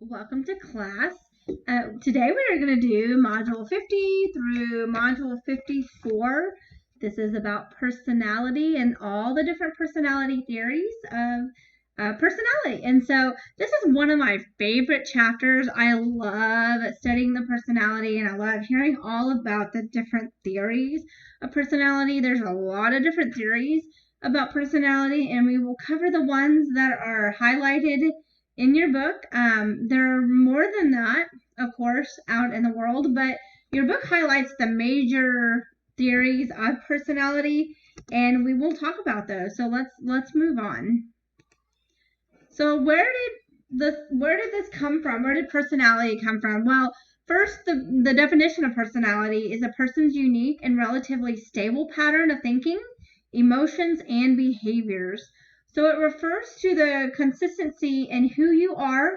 Welcome to class. Today we are going to do Module 50 through Module 54. This is about personality and all the different personality theories of personality. And so this is one of my favorite chapters. I love studying the personality and I love hearing all about the different theories of personality. There's a lot of different theories about personality, and we will cover the ones that are highlighted in your book. There are more than that, of course, out in the world, but your book highlights the major theories of personality, and we will talk about those. So let's move on. So where did this come from? Where did personality come from? Well, first, the definition of personality is a person's unique and relatively stable pattern of thinking, emotions, and behaviors. So it refers to the consistency in who you are,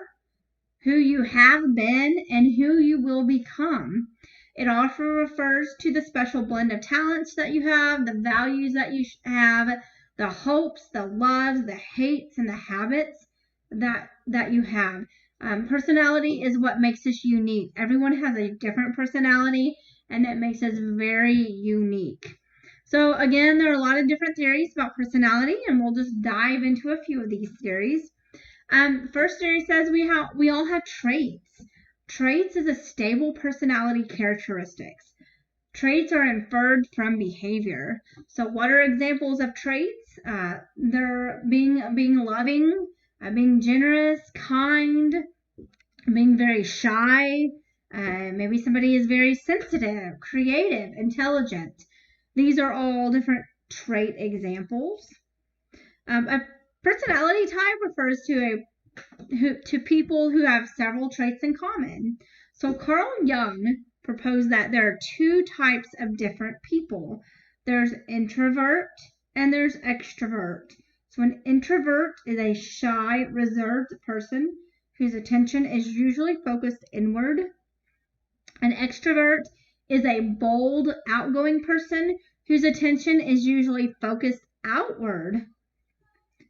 who you have been, and who you will become. It also refers to the special blend of talents that you have, the values that you have, the hopes, the loves, the hates, and the habits that you have. Personality is what makes us unique. Everyone has a different personality, and that makes us very unique. So again, there are a lot of different theories about personality, and we'll just dive into a few of these theories. First theory says we all have traits. Traits is a stable personality characteristics. Traits are inferred from behavior. So what are examples of traits? They're being loving, being generous, kind, being very shy. Maybe somebody is very sensitive, creative, intelligent. These are all different trait examples. A personality type refers to people who have several traits in common. So Carl Jung proposed that there are two types of different people. There's introvert and there's extrovert. So an introvert is a shy, reserved person whose attention is usually focused inward. An extrovert is a bold, outgoing person whose attention is usually focused outward.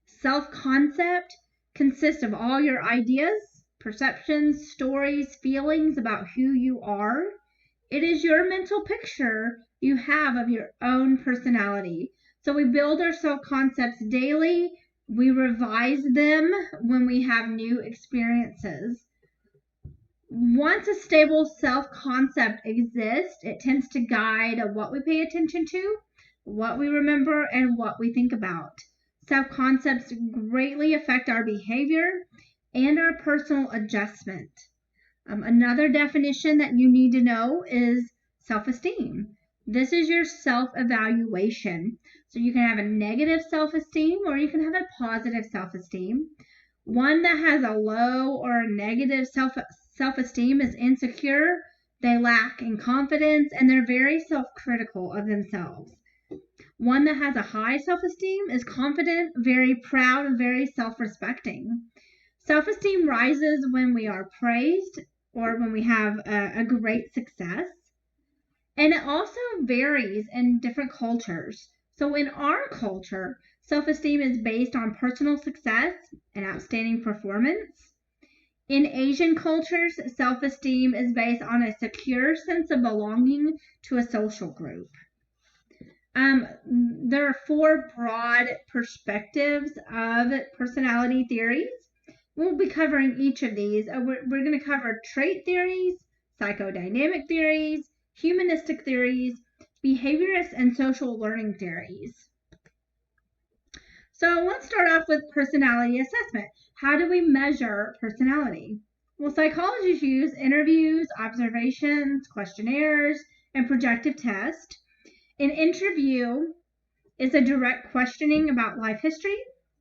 Self-concept consists of all your ideas, perceptions, stories, feelings about who you are. It is your mental picture you have of your own personality. So we build our self-concepts daily. We revise them when we have new experiences. Once a stable self-concept exists, it tends to guide what we pay attention to, what we remember, and what we think about. Self-concepts greatly affect our behavior and our personal adjustment. Another definition that you need to know is self-esteem. This is your self-evaluation. So you can have a negative self-esteem or you can have a positive self-esteem. One that has a low or a negative self-esteem is insecure. They lack in confidence and they're very self-critical of themselves. One that has a high self-esteem is confident, very proud, and very self-respecting. Self-esteem rises when we are praised or when we have a great success. And it also varies in different cultures. So in our culture, self-esteem is based on personal success and outstanding performance. In Asian cultures, self-esteem is based on a secure sense of belonging to a social group. There are four broad perspectives of personality theories. We'll be covering each of these. We're going to cover trait theories, psychodynamic theories, humanistic theories, behaviorist and social learning theories. So let's start off with personality assessment. How do we measure personality? Well, psychologists use interviews, observations, questionnaires, and projective tests. An interview is a direct questioning about life history,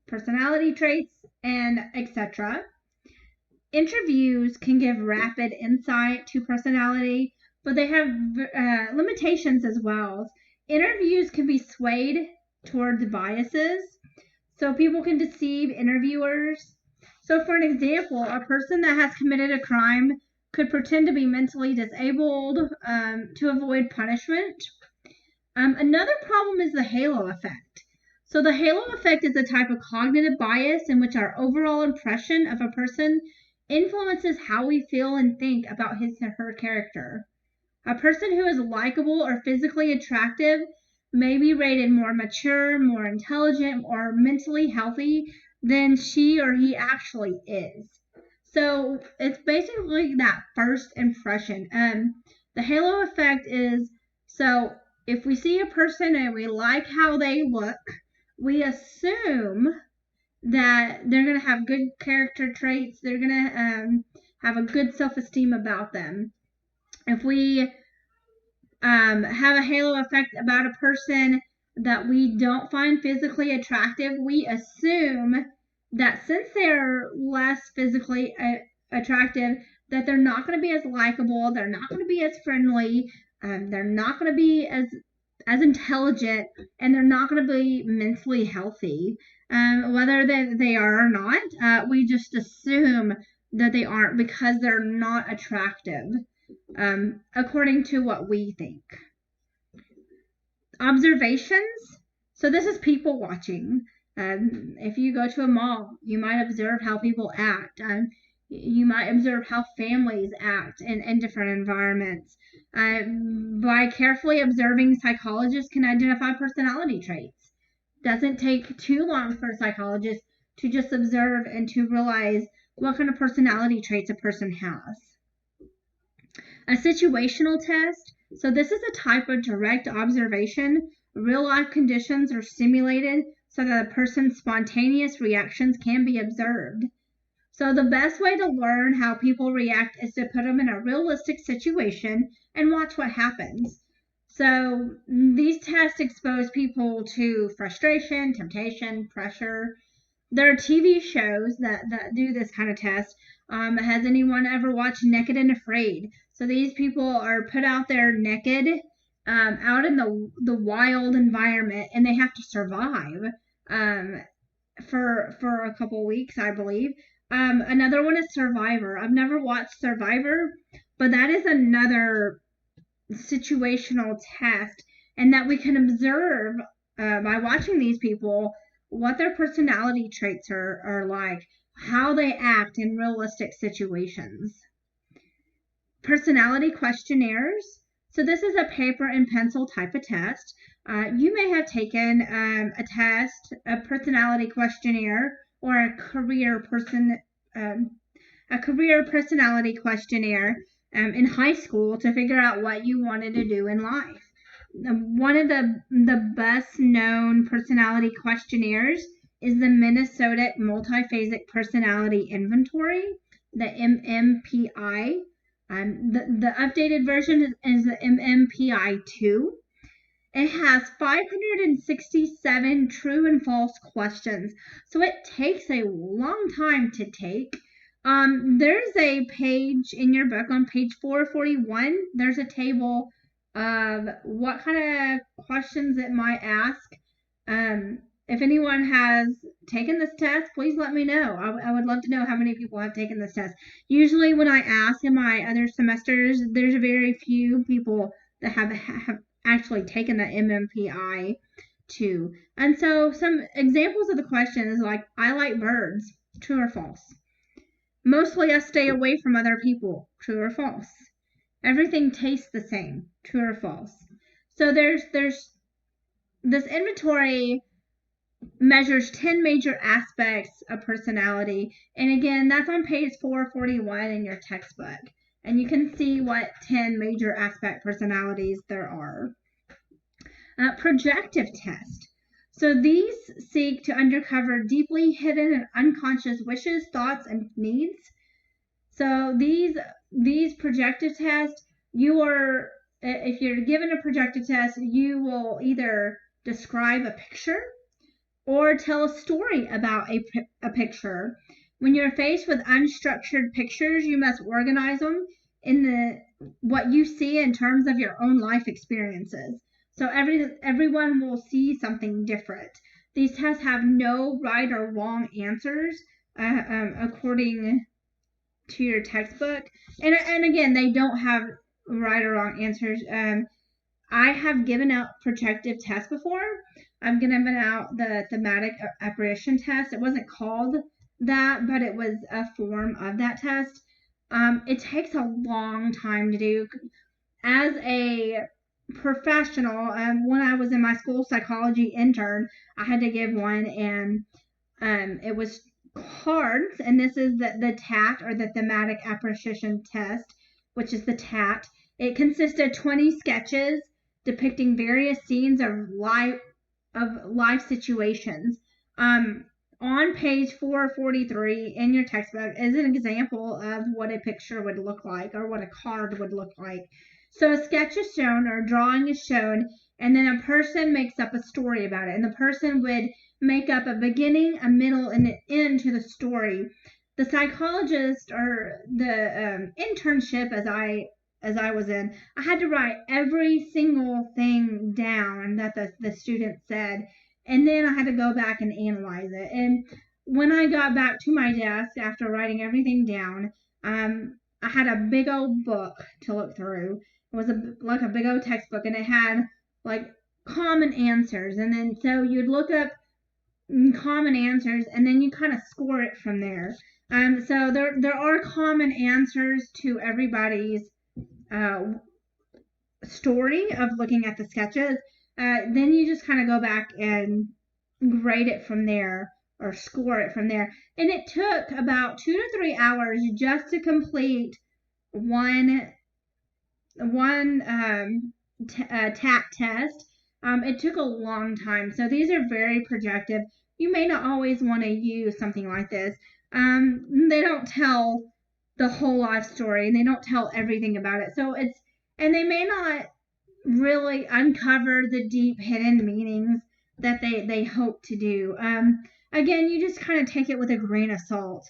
personality traits, and etc. Interviews can give rapid insight to personality, but they have limitations as well. Interviews can be swayed towards biases, so people can deceive interviewers. So for an example, a person that has committed a crime could pretend to be mentally disabled to avoid punishment. Another problem is the halo effect. So the halo effect is a type of cognitive bias in which our overall impression of a person influences how we feel and think about his or her character. A person who is likable or physically attractive may be rated more mature, more intelligent, or mentally healthy than she or he actually is. So it's basically that first impression. The halo effect is, so if we see a person and we like how they look, we assume that they're going to have good character traits. They're going to have a good self-esteem about them. If we have a halo effect about a person that we don't find physically attractive, we assume that since they're less physically attractive, that they're not going to be as likable, they're not going to be as friendly, they're not going to be as intelligent, and they're not going to be mentally healthy. Whether they are or not, we just assume that they aren't because they're not attractive, according to what we think. Observations. So this is people watching. If you go to a mall, you might observe how people act. You might observe how families act in different environments. By carefully observing, psychologists can identify personality traits. Doesn't take too long for a psychologist to just observe and to realize what kind of personality traits a person has. A situational test. So this is a type of direct observation. Real life conditions are simulated so that a person's spontaneous reactions can be observed. So the best way to learn how people react is to put them in a realistic situation and watch what happens. So these tests expose people to frustration, temptation, pressure. There are TV shows that do this kind of test. Has anyone ever watched Naked and Afraid? So these people are put out there naked, out in the wild environment, and they have to survive for a couple weeks, I believe. Another one is Survivor. I've never watched Survivor, but that is another situational test, and that we can observe by watching these people what their personality traits are like, how they act in realistic situations. Personality questionnaires. So this is a paper and pencil type of test. You may have taken a test, a personality questionnaire, or a career personality questionnaire in high school to figure out what you wanted to do in life. One of the best known personality questionnaires is the Minnesota Multiphasic Personality Inventory, the MMPI. The updated version is the MMPI-2. It has 567 true and false questions, so it takes a long time to take. There's a page in your book on page 441. There's a table of what kind of questions it might ask. If anyone has taken this test, please let me know. I would love to know how many people have taken this test. Usually when I ask in my other semesters, there's very few people that have actually taken the MMPI too. And so some examples of the questions like, I like birds, true or false? Mostly I stay away from other people, true or false? Everything tastes the same, true or false? So there's this inventory measures 10 major aspects of personality. And again, that's on page 441 in your textbook. And you can see what 10 major aspect personalities there are. Projective test. So these seek to uncover deeply hidden and unconscious wishes, thoughts, and needs. So these projective tests, if you're given a projective test, you will either describe a picture or tell a story about a picture. When you're faced with unstructured pictures, you must organize them in what you see in terms of your own life experiences. So everyone will see something different. These tests have no right or wrong answers according to your textbook. And again, they don't have right or wrong answers. I have given out projective tests before. I've given out the thematic apparition test. It wasn't called that, but it was a form of that test. It takes a long time to do. As a professional, when I was in my school psychology intern, I had to give one, and it was cards, and this is the TAT, or the thematic appreciation test, which is the TAT. It consists of 20 sketches depicting various scenes of life situations. On page 443 in your textbook is an example of what a picture would look like, or what a card would look like. So a sketch is shown, or a drawing is shown, and then a person makes up a story about it. And the person would make up a beginning, a middle, and an end to the story. The psychologist, or the internship, as I was in, I had to write every single thing down that the student said, and then I had to go back and analyze it. And when I got back to my desk after writing everything down, I had a big old book to look through. It was like a big old textbook, and it had like common answers, and then so you'd look up common answers, and then you kind of score it from there. So there are common answers to everybody's story of looking at the sketches. Then you just kind of go back and grade it from there, or score it from there. And it took about 2 to 3 hours just to complete one TAT test. It took a long time. So these are very projective. You may not always want to use something like this. They don't tell the whole life story, and they don't tell everything about it. And they may not really uncover the deep hidden meanings that they hope to do. Again, you just kind of take it with a grain of salt.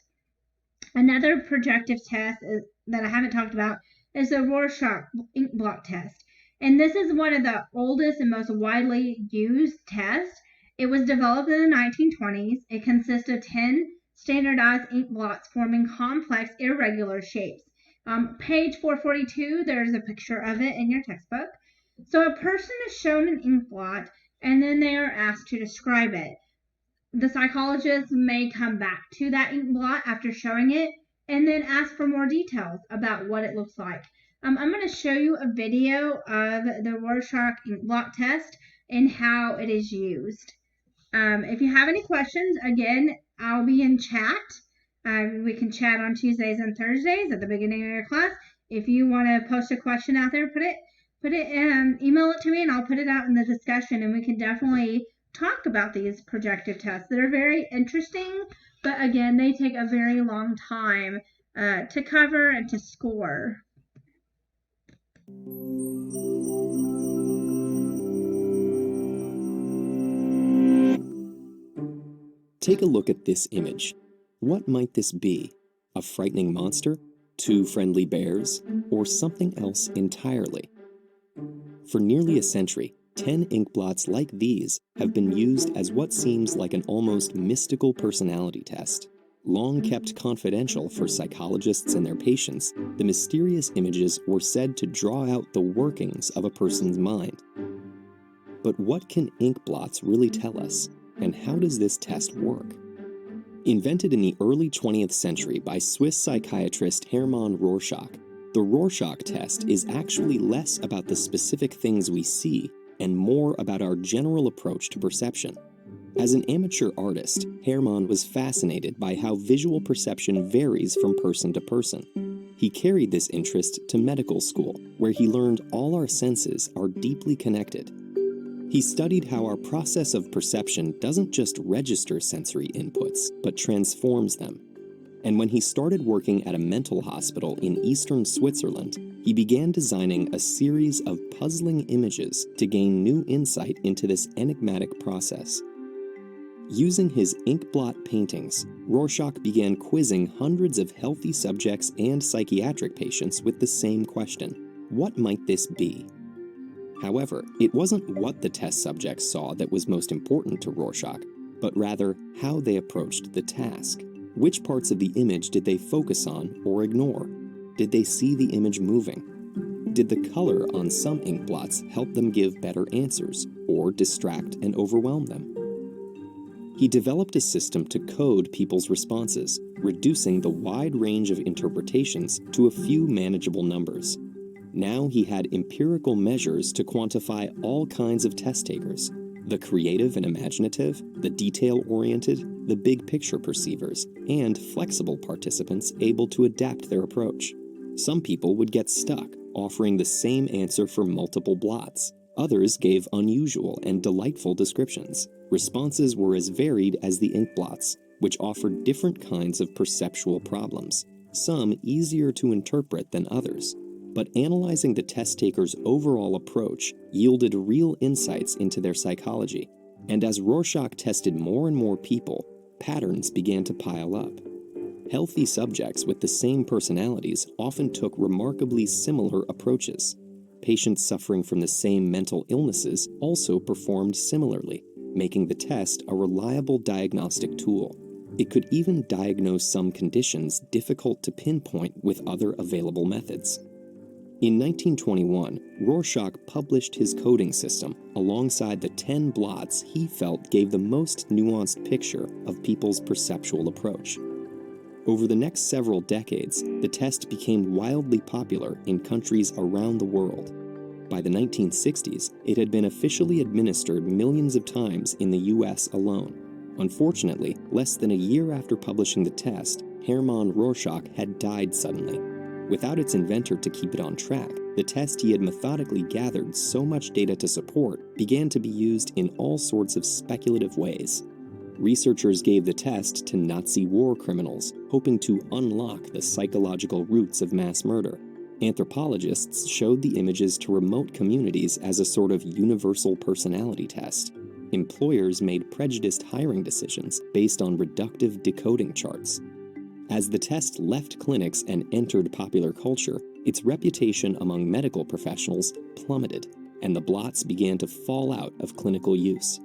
Another projective test that I haven't talked about is the Rorschach ink blot test. And this is one of the oldest and most widely used tests. It was developed in the 1920s. It consists of 10 standardized ink blots forming complex, irregular shapes. Page 442, there's a picture of it in your textbook. So a person is shown an ink blot, and then they are asked to describe it. The psychologist may come back to that ink blot after showing it, and then ask for more details about what it looks like. I'm going to show you a video of the Rorschach ink blot test and how it is used. If you have any questions, again, I'll be in chat. We can chat on Tuesdays and Thursdays at the beginning of your class. If you want to post a question out there, email it to me, and I'll put it out in the discussion, and we can definitely talk about these projective tests that are very interesting, but again, they take a very long time to cover and to score. Take a look at this image. What might this be? A frightening monster? 2 friendly bears? Or something else entirely? For nearly a century, 10 ink blots like these have been used as what seems like an almost mystical personality test. Long kept confidential for psychologists and their patients, the mysterious images were said to draw out the workings of a person's mind. But what can ink blots really tell us, and how does this test work? Invented in the early 20th century by Swiss psychiatrist Hermann Rorschach, the Rorschach test is actually less about the specific things we see and more about our general approach to perception. As an amateur artist, Hermann was fascinated by how visual perception varies from person to person. He carried this interest to medical school, where he learned all our senses are deeply connected. He studied how our process of perception doesn't just register sensory inputs, but transforms them. And when he started working at a mental hospital in eastern Switzerland, he began designing a series of puzzling images to gain new insight into this enigmatic process. Using his ink blot paintings, Rorschach began quizzing hundreds of healthy subjects and psychiatric patients with the same question: what might this be? However, it wasn't what the test subjects saw that was most important to Rorschach, but rather how they approached the task. Which parts of the image did they focus on or ignore? Did they see the image moving? Did the color on some ink blots help them give better answers, or distract and overwhelm them? He developed a system to code people's responses, reducing the wide range of interpretations to a few manageable numbers. Now he had empirical measures to quantify all kinds of test takers: the creative and imaginative, the detail-oriented, the big-picture perceivers, and flexible participants able to adapt their approach. Some people would get stuck, offering the same answer for multiple blots. Others gave unusual and delightful descriptions. Responses were as varied as the ink blots, which offered different kinds of perceptual problems, some easier to interpret than others. But analyzing the test taker's overall approach yielded real insights into their psychology. And as Rorschach tested more and more people, patterns began to pile up. Healthy subjects with the same personalities often took remarkably similar approaches. Patients suffering from the same mental illnesses also performed similarly, making the test a reliable diagnostic tool. It could even diagnose some conditions difficult to pinpoint with other available methods. In 1921, Rorschach published his coding system alongside the 10 blots he felt gave the most nuanced picture of people's perceptual approach. Over the next several decades, the test became wildly popular in countries around the world. By the 1960s, it had been officially administered millions of times in the US alone. Unfortunately, less than a year after publishing the test, Hermann Rorschach had died suddenly. Without its inventor to keep it on track, the test he had methodically gathered so much data to support began to be used in all sorts of speculative ways. Researchers gave the test to Nazi war criminals, hoping to unlock the psychological roots of mass murder. Anthropologists showed the images to remote communities as a sort of universal personality test. Employers made prejudiced hiring decisions based on reductive decoding charts. As the test left clinics and entered popular culture, its reputation among medical professionals plummeted, and the blots began to fall out of clinical use.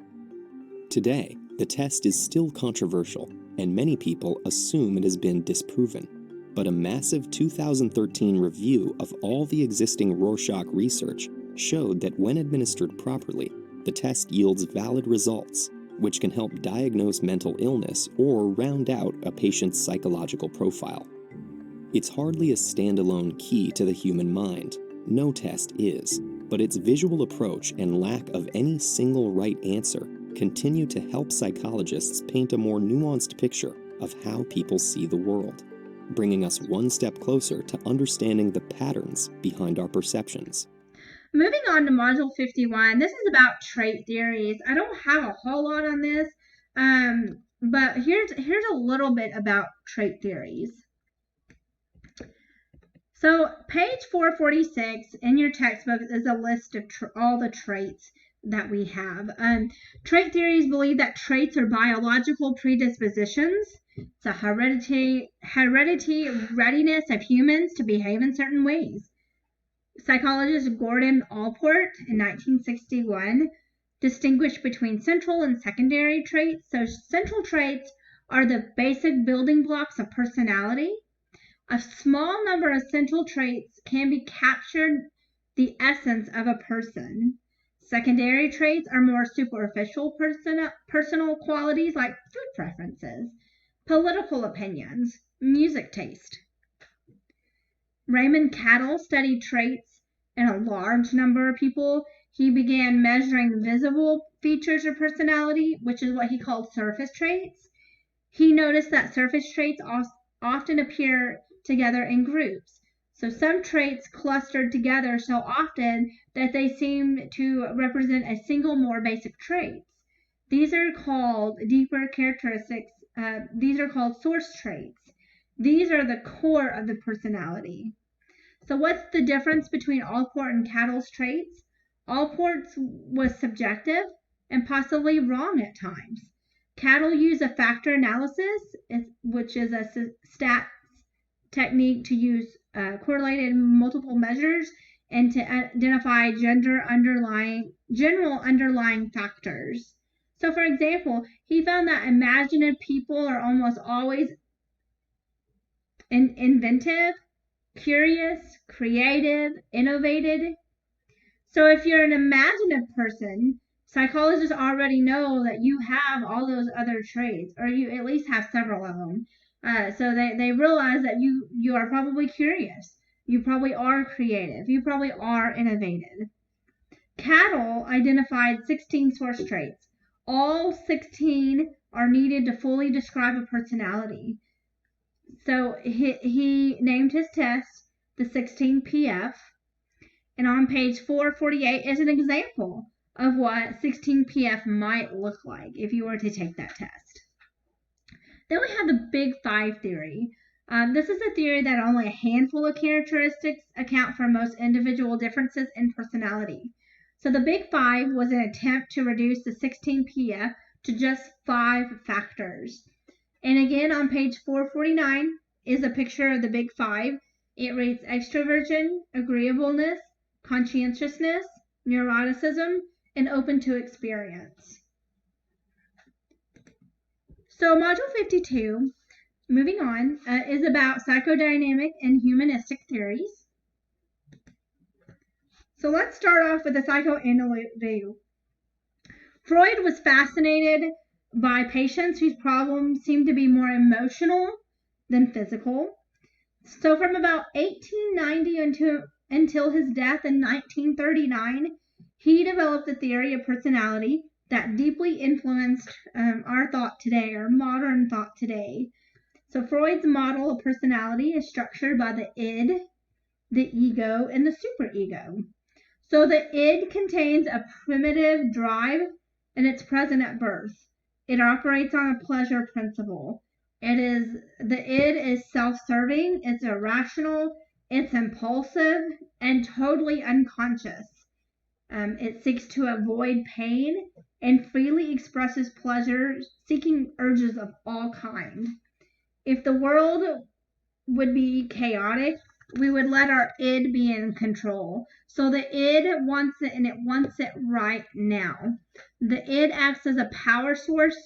Today, the test is still controversial, and many people assume it has been disproven. But a massive 2013 review of all the existing Rorschach research showed that when administered properly, the test yields valid results, which can help diagnose mental illness or round out a patient's psychological profile. It's hardly a standalone key to the human mind. No test is, but its visual approach and lack of any single right answer continue to help psychologists paint a more nuanced picture of how people see the world, bringing us one step closer to understanding the patterns behind our perceptions. Moving on to Module 51, this is about trait theories. I don't have a whole lot on this, but here's a little bit about trait theories. So page 446 in your textbook is a list of all the traits that we have. Trait theories believe that traits are biological predispositions. It's a heredity readiness of humans to behave in certain ways. Psychologist Gordon Allport in 1961 distinguished between central and secondary traits. So central traits are the basic building blocks of personality. A small number of central traits can be captured the essence of a person. Secondary traits are more superficial personal qualities like food preferences, political opinions, music taste. Raymond Cattell studied traits in a large number of people. He began measuring visible features of personality, which is what he called surface traits. He noticed that surface traits often appear together in groups. So some traits clustered together so often that they seem to represent a single more basic traits. These are called deeper characteristics. These are called source traits. These are the core of the personality. So what's the difference between Allport and Cattell's traits? Allport's was subjective and possibly wrong at times. Cattell used a factor analysis, which is a stats technique to use correlated multiple measures and to identify general underlying factors. So for example, he found that imaginative people are almost always inventive, curious, creative, innovative. So if you're an imaginative person, Psychologists already know that you have all those other traits, or you at least have several of them. So they realize that you are probably curious. You probably are creative. You probably are innovative. Cattle identified 16 source traits. All 16 are needed to fully describe a personality. So he named his test the 16PF. And on page 448 is an example of what 16PF might look like if you were to take that test. Then we have the Big Five theory. This is a theory that only a handful of characteristics account for most individual differences in personality. So the Big Five was an attempt to reduce the 16PF to just 5 factors. And again, on page 449 is a picture of the Big Five. It reads extroversion, agreeableness, conscientiousness, neuroticism, and open to experience. So module 52, moving on, is about psychodynamic and humanistic theories. So let's start off with the psychoanalytic view. Freud was fascinated by patients whose problems seemed to be more emotional than physical. So from about 1890 until his death in 1939, he developed the theory of personality that deeply influenced our thought today, or modern thought today. So Freud's model of personality is structured by the id, the ego, and the superego. So the id contains a primitive drive, and it's present at birth. It operates on a pleasure principle. The id is self-serving, it's irrational, it's impulsive, and totally unconscious. It seeks to avoid pain and freely expresses pleasure, seeking urges of all kinds. If the world would be chaotic, we would let our id be in control. So the id wants it, and it wants it right now. The id acts as a power source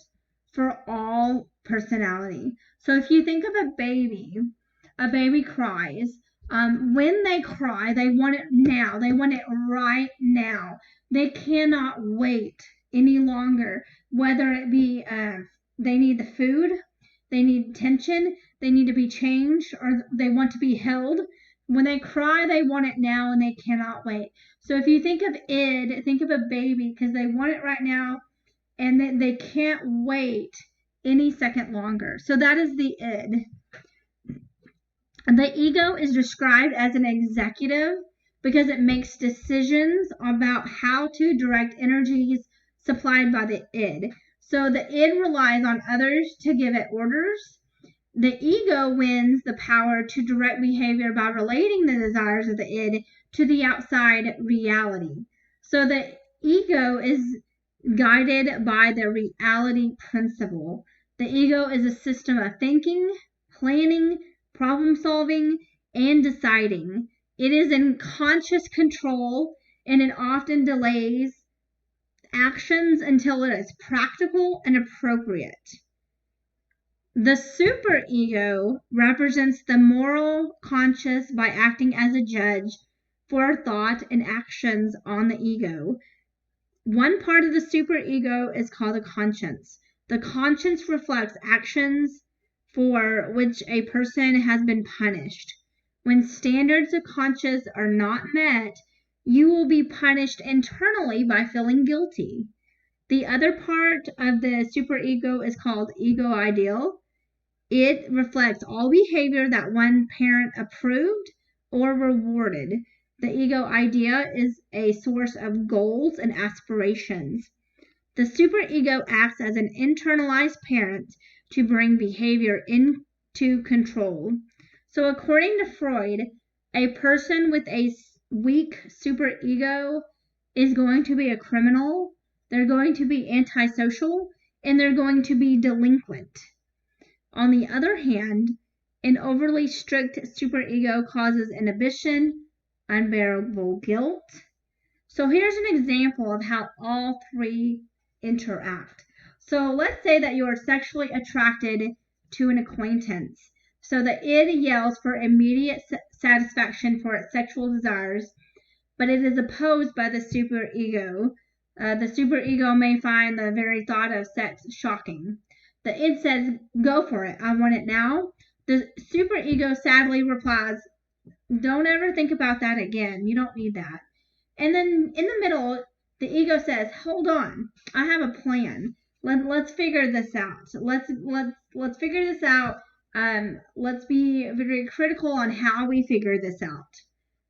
for all personality. So if you think of a baby cries. When they cry, they want it now. They want it right now. They cannot wait any longer, whether it be they need the food, they need attention, they need to be changed, or they want to be held. When they cry, they want it now and they cannot wait. So if you think of id, think of a baby, because they want it right now and they can't wait any second longer. So that is the id. The ego is described as an executive because it makes decisions about how to direct energies supplied by the id. So the id relies on others to give it orders. The ego wins the power to direct behavior by relating the desires of the id to the outside reality. So the ego is guided by the reality principle. The ego is a system of thinking, planning, problem solving, and deciding. It is in conscious control, and it often delays actions until it is practical and appropriate. The superego represents the moral conscious by acting as a judge for thought and actions on the ego. One part of the superego is called the conscience. The conscience reflects actions for which a person has been punished. When standards of conscience are not met, you will be punished internally by feeling guilty. The other part of the superego is called ego ideal. It reflects all behavior that one parent approved or rewarded. The ego idea is a source of goals and aspirations. The superego acts as an internalized parent to bring behavior into control. So according to Freud, a person with a weak superego is going to be a criminal, they're going to be antisocial, and they're going to be delinquent. On the other hand, an overly strict superego causes inhibition, unbearable guilt. So here's an example of how all three interact. So let's say that you are sexually attracted to an acquaintance. So the id yells for immediate satisfaction for its sexual desires, but it is opposed by the superego. The superego may find the very thought of sex shocking. The id says, go for it, I want it now. The superego sadly replies, don't ever think about that again. You don't need that. And then in the middle, the ego says, hold on, I have a plan. Let's figure this out. Let's figure this out. Let's be very critical on how we figure this out.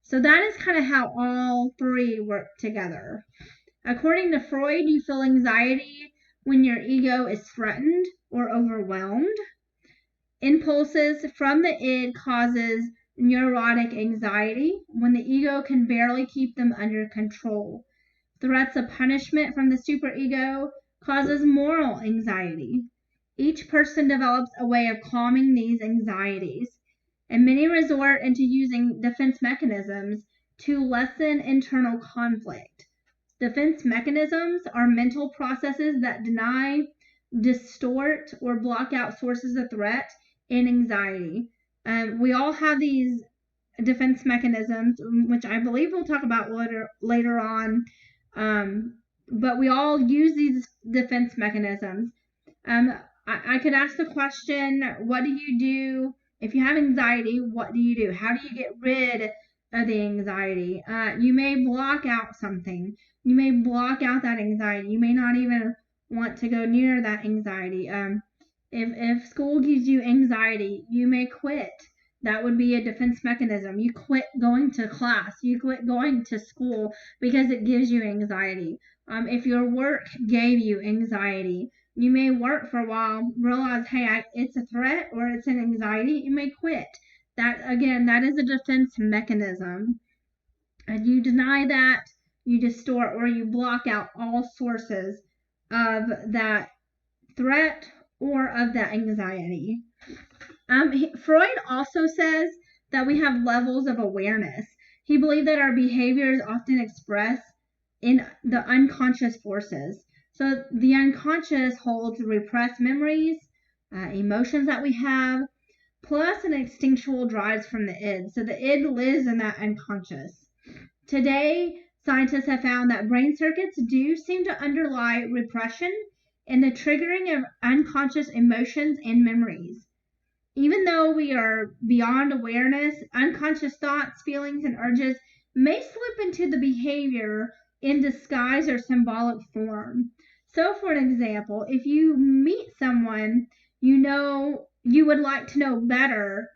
So that is kind of how all three work together. According to Freud, you feel anxiety when your ego is threatened or overwhelmed. Impulses from the id causes neurotic anxiety when the ego can barely keep them under control. Threats of punishment from the superego causes moral anxiety. Each person develops a way of calming these anxieties, and many resort into using defense mechanisms to lessen internal conflict. Defense mechanisms are mental processes that deny, distort, or block out sources of threat and anxiety. We all have these defense mechanisms, which I believe we'll talk about later on. But we all use these defense mechanisms. I could ask the question, what do you do if you have anxiety? What do you do? How do you get rid of the anxiety? You may block out something. You may block out that anxiety. You may not even want to go near that anxiety. If school gives you anxiety, you may quit. That would be a defense mechanism. You quit going to class. You quit going to school because it gives you anxiety. If your work gave you anxiety, you may work for a while, realize, hey, it's a threat or it's an anxiety. You may quit. That is a defense mechanism. And you deny that, you distort, or you block out all sources of that threat or of that anxiety. Freud also says that we have levels of awareness. He believed that our behaviors often express in the unconscious forces. So the unconscious holds repressed memories, emotions that we have, plus an instinctual drives from the id. So the id lives in that unconscious. Today, scientists have found that brain circuits do seem to underlie repression and the triggering of unconscious emotions and memories. Even though we are beyond awareness, unconscious thoughts, feelings, and urges may slip into the behavior in disguise or symbolic form. So, for an example, if you meet someone you would like to know better,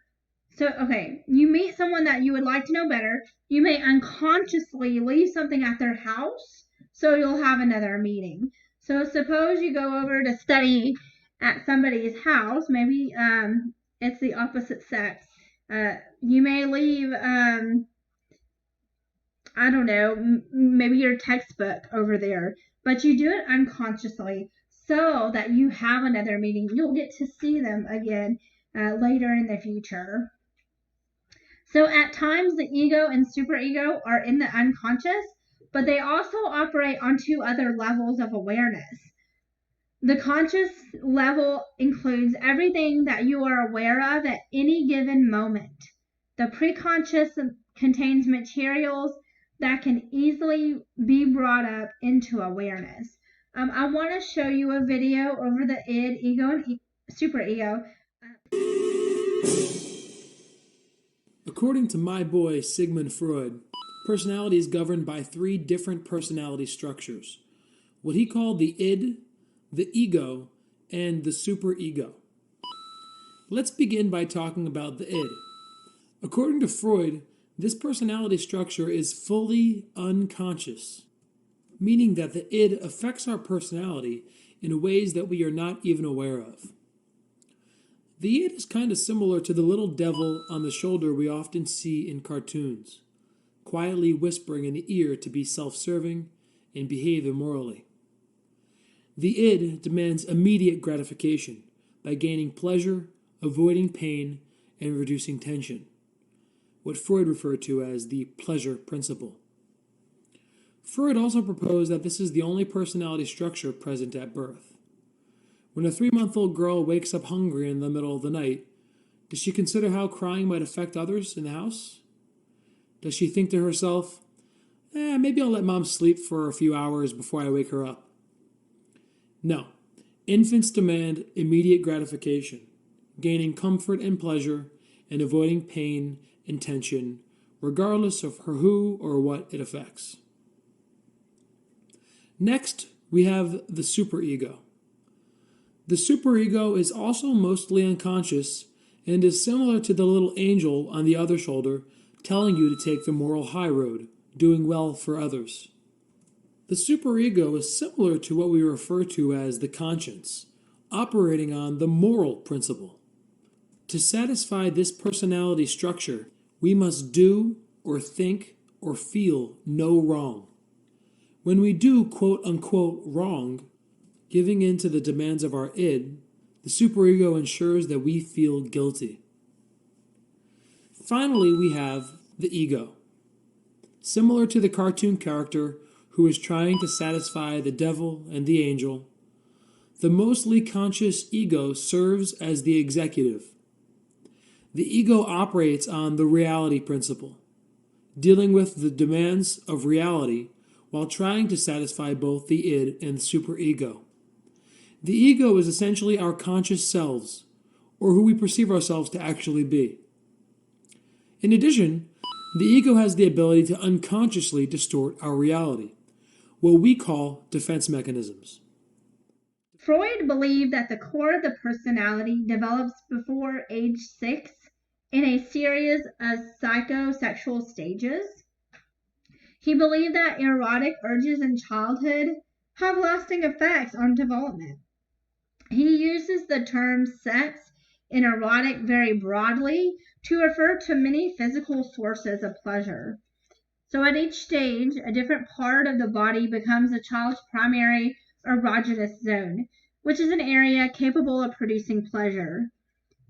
you meet someone that you would like to know better, you may unconsciously leave something at their house so you'll have another meeting. So suppose you go over to study at somebody's house, maybe it's the opposite sex. You may leave, maybe your textbook over there, but you do it unconsciously so that you have another meeting. You'll get to see them again later in the future. So at times the ego and superego are in the unconscious, but they also operate on two other levels of awareness. The conscious level includes everything that you are aware of at any given moment. The preconscious contains materials that can easily be brought up into awareness. I want to show you a video over the id, ego, and superego. According to my boy Sigmund Freud, personality is governed by three different personality structures: what he called the id, the ego, and the superego. Let's begin by talking about the id. According to Freud, this personality structure is fully unconscious, meaning that the id affects our personality in ways that we are not even aware of. The id is kind of similar to the little devil on the shoulder we often see in cartoons, quietly whispering in the ear to be self-serving and behave immorally. The id demands immediate gratification by gaining pleasure, avoiding pain, and reducing tension, what Freud referred to as the pleasure principle. Freud also proposed that this is the only personality structure present at birth. When a 3-month-old girl wakes up hungry in the middle of the night, does she consider how crying might affect others in the house? Does she think to herself, maybe I'll let mom sleep for a few hours before I wake her up. No. Infants demand immediate gratification, gaining comfort and pleasure and avoiding pain and tension, regardless of who or what it affects. Next, we have the superego. The superego is also mostly unconscious and is similar to the little angel on the other shoulder telling you to take the moral high road, doing well for others. The superego is similar to what we refer to as the conscience, operating on the moral principle. To satisfy this personality structure, we must do or think or feel no wrong. When we do quote-unquote wrong, giving in to the demands of our id, the superego ensures that we feel guilty. Finally, we have the ego. Similar to the cartoon character who is trying to satisfy the devil and the angel, the mostly conscious ego serves as the executive. The ego operates on the reality principle, dealing with the demands of reality while trying to satisfy both the id and the superego. The ego is essentially our conscious selves, or who we perceive ourselves to actually be. In addition, the ego has the ability to unconsciously distort our reality, what we call defense mechanisms. Freud believed that the core of the personality develops before age 6 in a series of psychosexual stages. He believed that erotic urges in childhood have lasting effects on development. He uses the term sex and erotic very broadly to refer to many physical sources of pleasure. So at each stage, a different part of the body becomes a child's primary erogenous zone, which is an area capable of producing pleasure.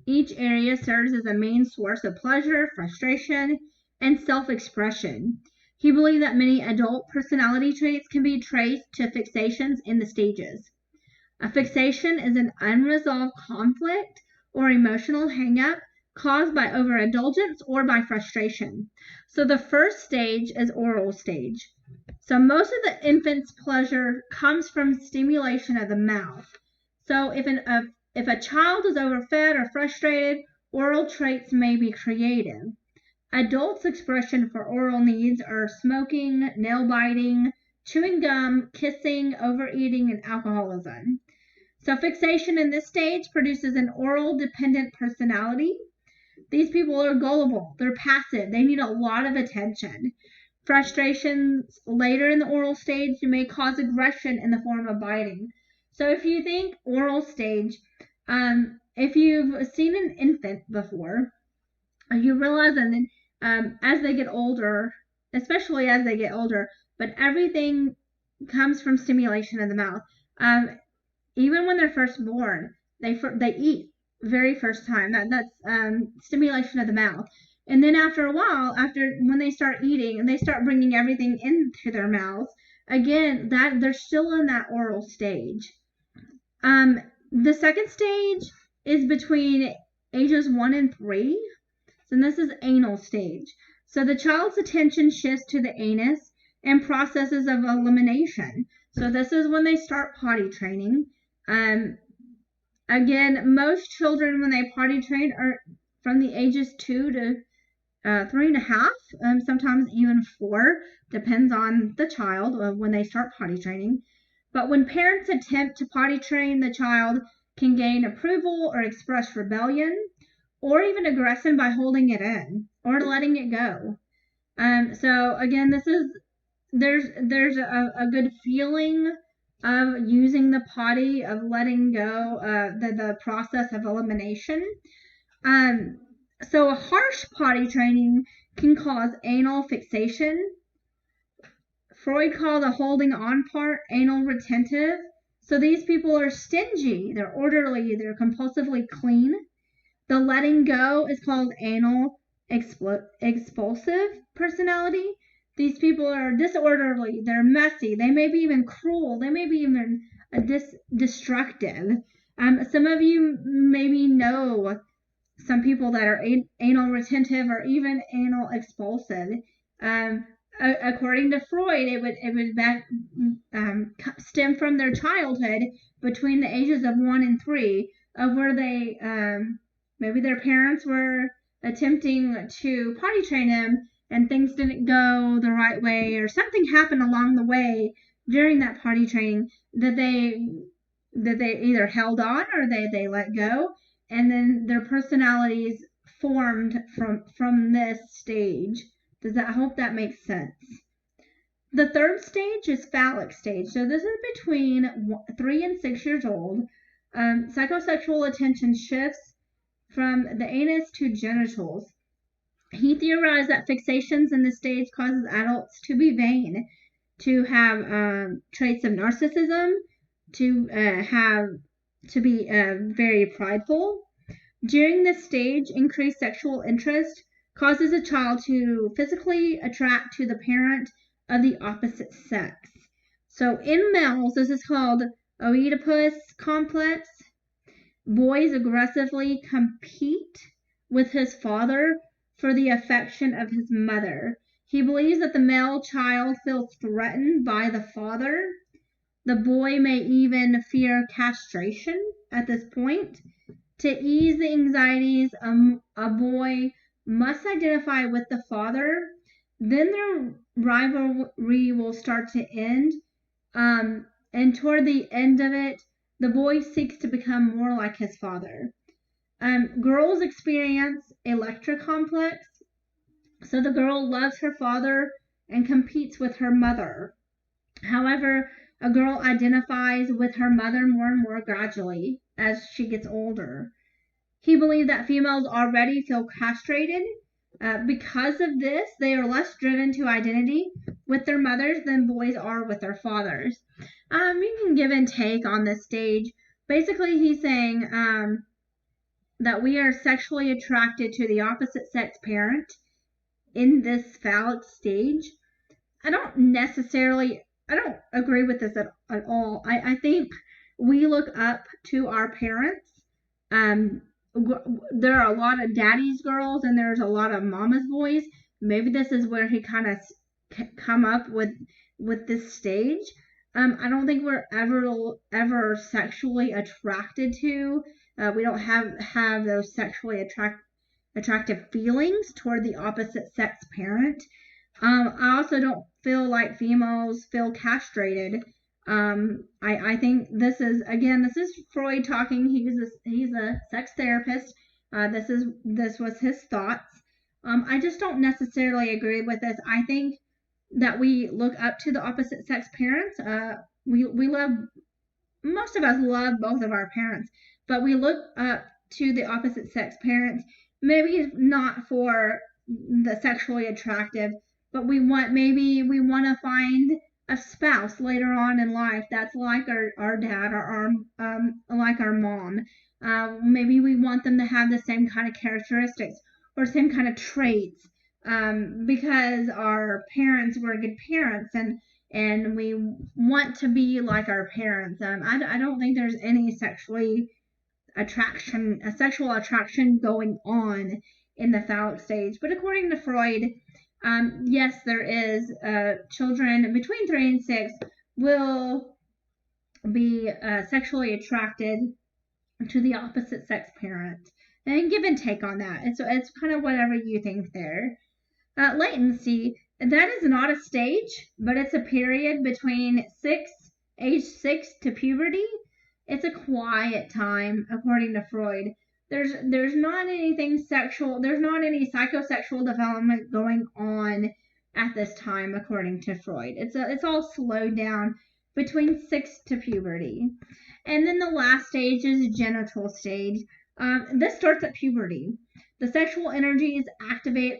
Each area serves as a main source of pleasure, frustration, and self-expression. He believed that many adult personality traits can be traced to fixations in the stages. A fixation is an unresolved conflict or emotional hang-up caused by overindulgence or by frustration. So the first stage is oral stage. So most of the infant's pleasure comes from stimulation of the mouth. So if a child is overfed or frustrated, oral traits may be creative. Adults' expression for oral needs are smoking, nail biting, chewing gum, kissing, overeating, and alcoholism. So fixation in this stage produces an oral dependent personality. These people are gullible, they're passive, they need a lot of attention. Frustrations later in the oral stage may cause aggression in the form of biting. So if you think oral stage, if you've seen an infant before, you realize that as they get older, especially as they get older, but everything comes from stimulation of the mouth. Even when they're first born, they eat very first time. That's stimulation of the mouth. And then after a while, when they start eating and they start bringing everything into their mouths, again, that they're still in that oral stage. The second stage is between ages 1 and 3. So this is anal stage. So the child's attention shifts to the anus and processes of elimination. So this is when they start potty training. Again, most children when they potty train are from the ages 2 to 3.5, sometimes even 4, depends on the child when they start potty training. But when parents attempt to potty train, the child can gain approval or express rebellion, or even aggression by holding it in or letting it go. So again, there's a good feeling of using the potty, of letting go, the process of elimination. So a harsh potty training can cause anal fixation. Freud called the holding on part anal retentive. So these people are stingy, they're orderly, they're compulsively clean. The letting go is called anal expulsive personality. These people are disorderly, they're messy, they may be even cruel, they may be even destructive. Some of you maybe know some people that are anal retentive or even anal expulsive. according to Freud, it would stem from their childhood between the ages of 1 and 3, of where they maybe their parents were attempting to potty train them and things didn't go the right way, or something happened along the way during that potty training that they either held on or they let go, and then their personalities formed from this stage. I hope that makes sense. The third stage is phallic stage. So this is between 3 and 6 years old. Psychosexual attention shifts from the anus to genitals. He theorized that fixations in this stage causes adults to be vain, to have traits of narcissism, to be very prideful. During this stage, increased sexual interest causes a child to physically attract to the parent of the opposite sex. So in males, this is called Oedipus complex. Boys aggressively compete with his father for the affection of his mother. He believes that the male child feels threatened by the father. The boy may even fear castration at this point. To ease the anxieties, a boy must identify with the father. Then their rivalry will start to end. And toward the end of it, the boy seeks to become more like his father. Girls experience Electra complex. So the girl loves her father and competes with her mother. However, a girl identifies with her mother more and more gradually as she gets older. He believed that females already feel castrated. Because of this, they are less driven to identity with their mothers than boys are with their fathers. You can give and take on this stage. Basically, he's saying that we are sexually attracted to the opposite sex parent in this phallic stage. I don't agree with this at all. I think we look up to our parents. There are a lot of daddy's girls and there's a lot of mama's boys. Maybe this is where he kind of come up with this stage. I don't think we're ever sexually attracted to. We don't have those sexually attractive feelings toward the opposite sex parent. I also don't feel like females feel castrated. I think this is Freud talking. He's a sex therapist. This was his thoughts. I just don't necessarily agree with this. I think that we look up to the opposite sex parents. Most of us love both of our parents, but we look up to the opposite sex parents, maybe not for the sexually attractive, but we want to find a spouse later on in life that's like our dad or like our mom. Maybe we want them to have the same kind of characteristics or same kind of traits, because our parents were good parents, and we want to be like our parents. I don't think there's any sexual attraction going on in the phallic stage. But according to Freud, yes, there is. Children between 3 and 6 will be sexually attracted to the opposite sex parent. And give and take on that. It's kind of whatever you think there. Latency, that is not a stage, but it's a period between age 6 to puberty. It's a quiet time, according to Freud. There's not anything sexual. There's not any psychosexual development going on at this time, according to Freud. It's all slowed down between 6 to puberty. And then the last stage is genital stage. This starts at puberty. The sexual energies activate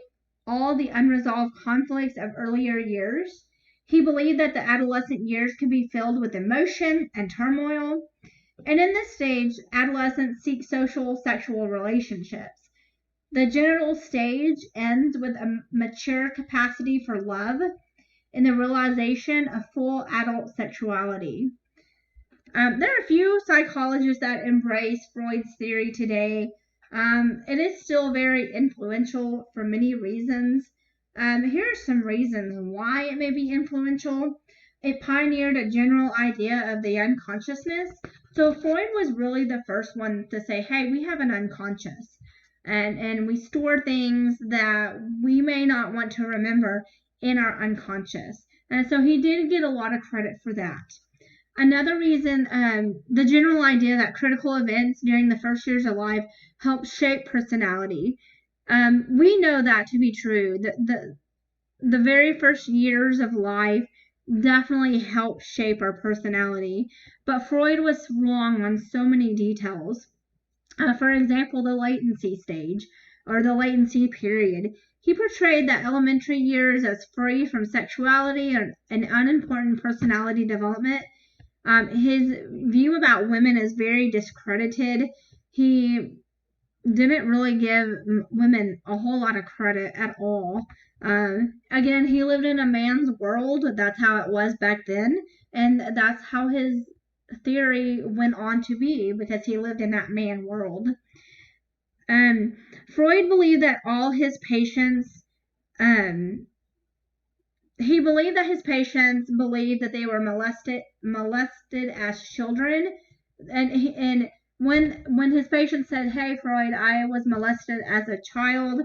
all the unresolved conflicts of earlier years. He believed that the adolescent years could be filled with emotion and turmoil. And in this stage, adolescents seek social sexual relationships. The genital stage ends with a mature capacity for love and the realization of full adult sexuality. There are a few psychologists that embrace Freud's theory today. It is still very influential for many reasons. Here are some reasons why it may be influential. It pioneered a general idea of the unconsciousness. So Freud was really the first one to say, hey, we have an unconscious. And we store things that we may not want to remember in our unconscious. And so he did get a lot of credit for that. Another reason, the general idea that critical events during the first years of life help shape personality. We know that to be true. The very first years of life definitely help shape our personality, but Freud was wrong on so many details. For example, the latency stage or the latency period. He portrayed the elementary years as free from sexuality and unimportant personality development. His view about women is very discredited. He didn't really give women a whole lot of credit at all. Again, he lived in a man's world. That's how it was back then. And that's how his theory went on to be, because he lived in that man world. Freud believed that all his patients, he believed that his patients believed that they were molested as children. And when his patient said, hey, Freud, I was molested as a child,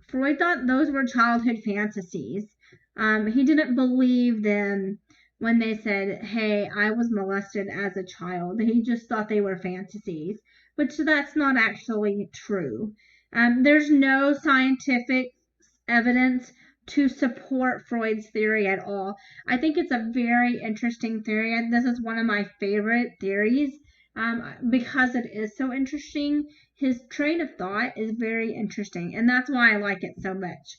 Freud thought those were childhood fantasies. He didn't believe them when they said, hey, I was molested as a child. He just thought they were fantasies, which that's not actually true. There's no scientific evidence to support Freud's theory at all. I think it's a very interesting theory, and this is one of my favorite theories because it is so interesting. His train of thought is very interesting, and that's why I like it so much.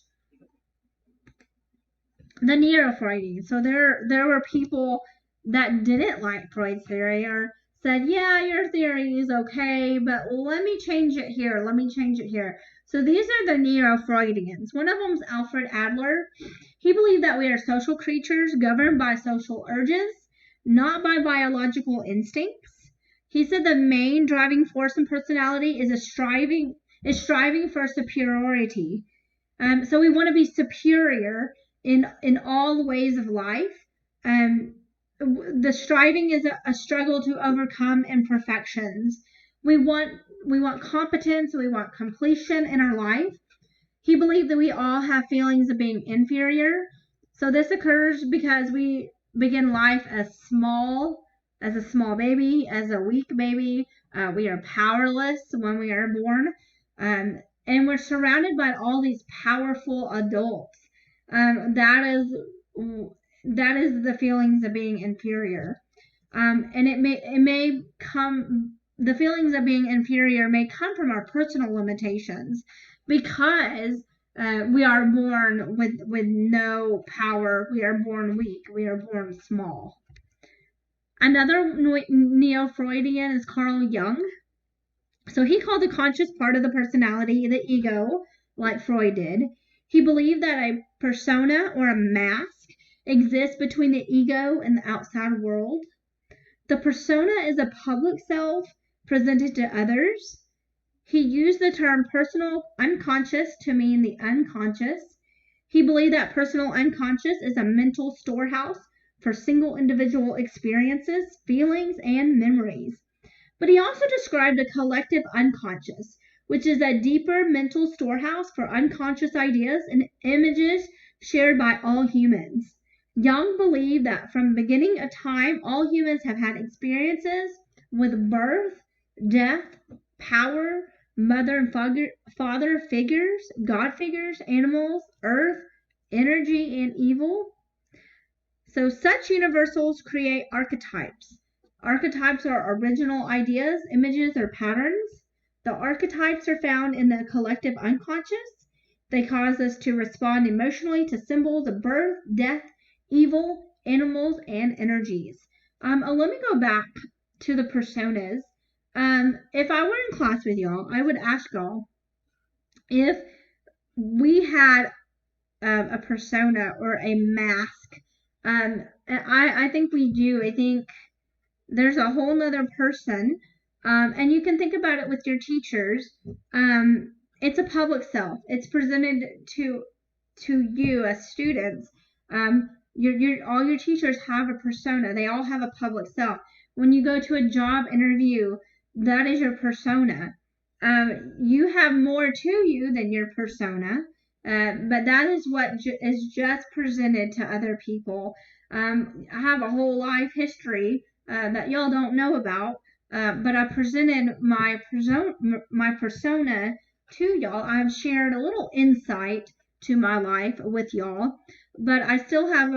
The Neo-Freudians. So there were people that didn't like Freud's theory or said, yeah, your theory is okay, but let me change it here. Let me change it here. So these are the Neo-Freudians. One of them is Alfred Adler. He believed that we are social creatures governed by social urges, not by biological instincts. He said the main driving force in personality is striving for superiority. So we want to be superior in all ways of life. The striving is a struggle to overcome imperfections. We want competence, we want completion in our life. He believed that we all have feelings of being inferior. So this occurs because we begin life as a small baby, as a weak baby. We are powerless when we are born. And we're surrounded by all these powerful adults. That is the feelings of being inferior. And the feelings of being inferior may come from our personal limitations, because we are born with no power. We are born weak. We are born small. Another Neo-Freudian is Carl Jung. So he called the conscious part of the personality the ego, like Freud did. He believed that a persona or a mask exists between the ego and the outside world. The persona is a public self presented to others. He used the term personal unconscious to mean the unconscious. He believed that personal unconscious is a mental storehouse for single individual experiences, feelings, and memories. But he also described a collective unconscious, which is a deeper mental storehouse for unconscious ideas and images shared by all humans. Jung believed that from the beginning of time, all humans have had experiences with birth, death, power, mother and father figures, God figures, animals, earth, energy, and evil. So such universals create archetypes. Archetypes are original ideas, images, or patterns. The archetypes are found in the collective unconscious. They cause us to respond emotionally to symbols of birth, death, evil, animals, and energies. Let me go back to the personas. If I were in class with y'all, I would ask y'all if we had a persona or a mask. I think we do. I think there's a whole nother person, and you can think about it with your teachers. It's a public self. It's presented to to you as students. All your teachers have a persona. They all have a public self. When you go to a job interview, that is your persona. You have more to you than your persona, but that is what is just presented to other people. I have a whole life history that y'all don't know about, but I presented my persona to y'all. I've shared a little insight to my life with y'all, but I still have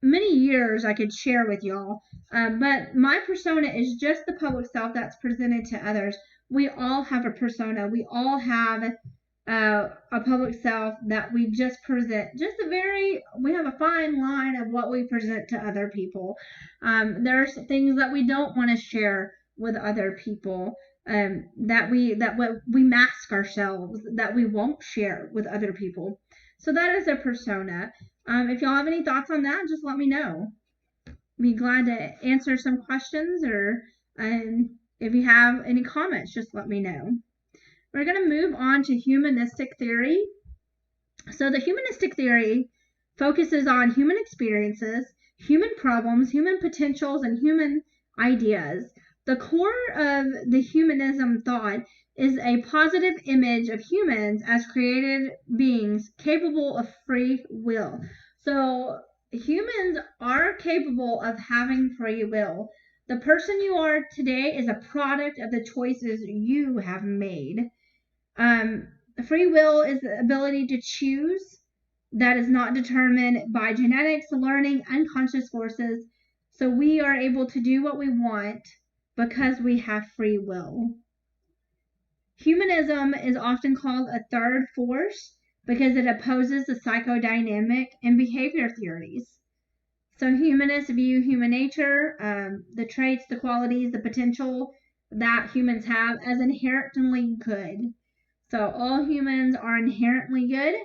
many years I could share with y'all. But my persona is just the public self that's presented to others. We all have a persona. We all have a public self that we just present. We have a fine line of what we present to other people. There's things that we don't want to share with other people. That we mask ourselves, that we won't share with other people. So that is a persona. If y'all have any thoughts on that, just let me know. Be glad to answer some questions, or if you have any comments, just let me know. We're going to move on to humanistic theory. So the humanistic theory focuses on human experiences, human problems, human potentials, and human ideas. The core of the humanism thought is a positive image of humans as created beings capable of free will. So humans are capable of having free will. The person you are today is a product of the choices you have made. Free will is the ability to choose that is not determined by genetics, learning, unconscious forces. So we are able to do what we want because we have free will. Humanism is often called a third force because it opposes the psychodynamic and behavior theories. So humanists view human nature, the traits, the qualities, the potential that humans have as inherently good. So all humans are inherently good.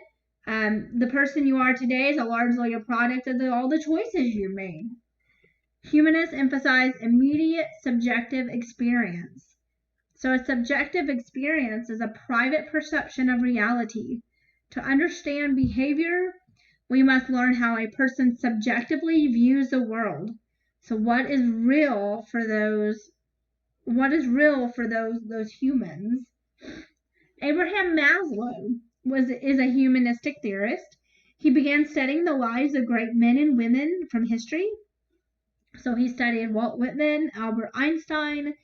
The person you are today is largely a product of all the choices you made. Humanists emphasize immediate subjective experience. So a subjective experience is a private perception of reality. To understand behavior, we must learn how a person subjectively views the world. So what is real for those humans? Abraham Maslow is a humanistic theorist. He began studying the lives of great men and women from history. So he studied Walt Whitman, Albert Einstein,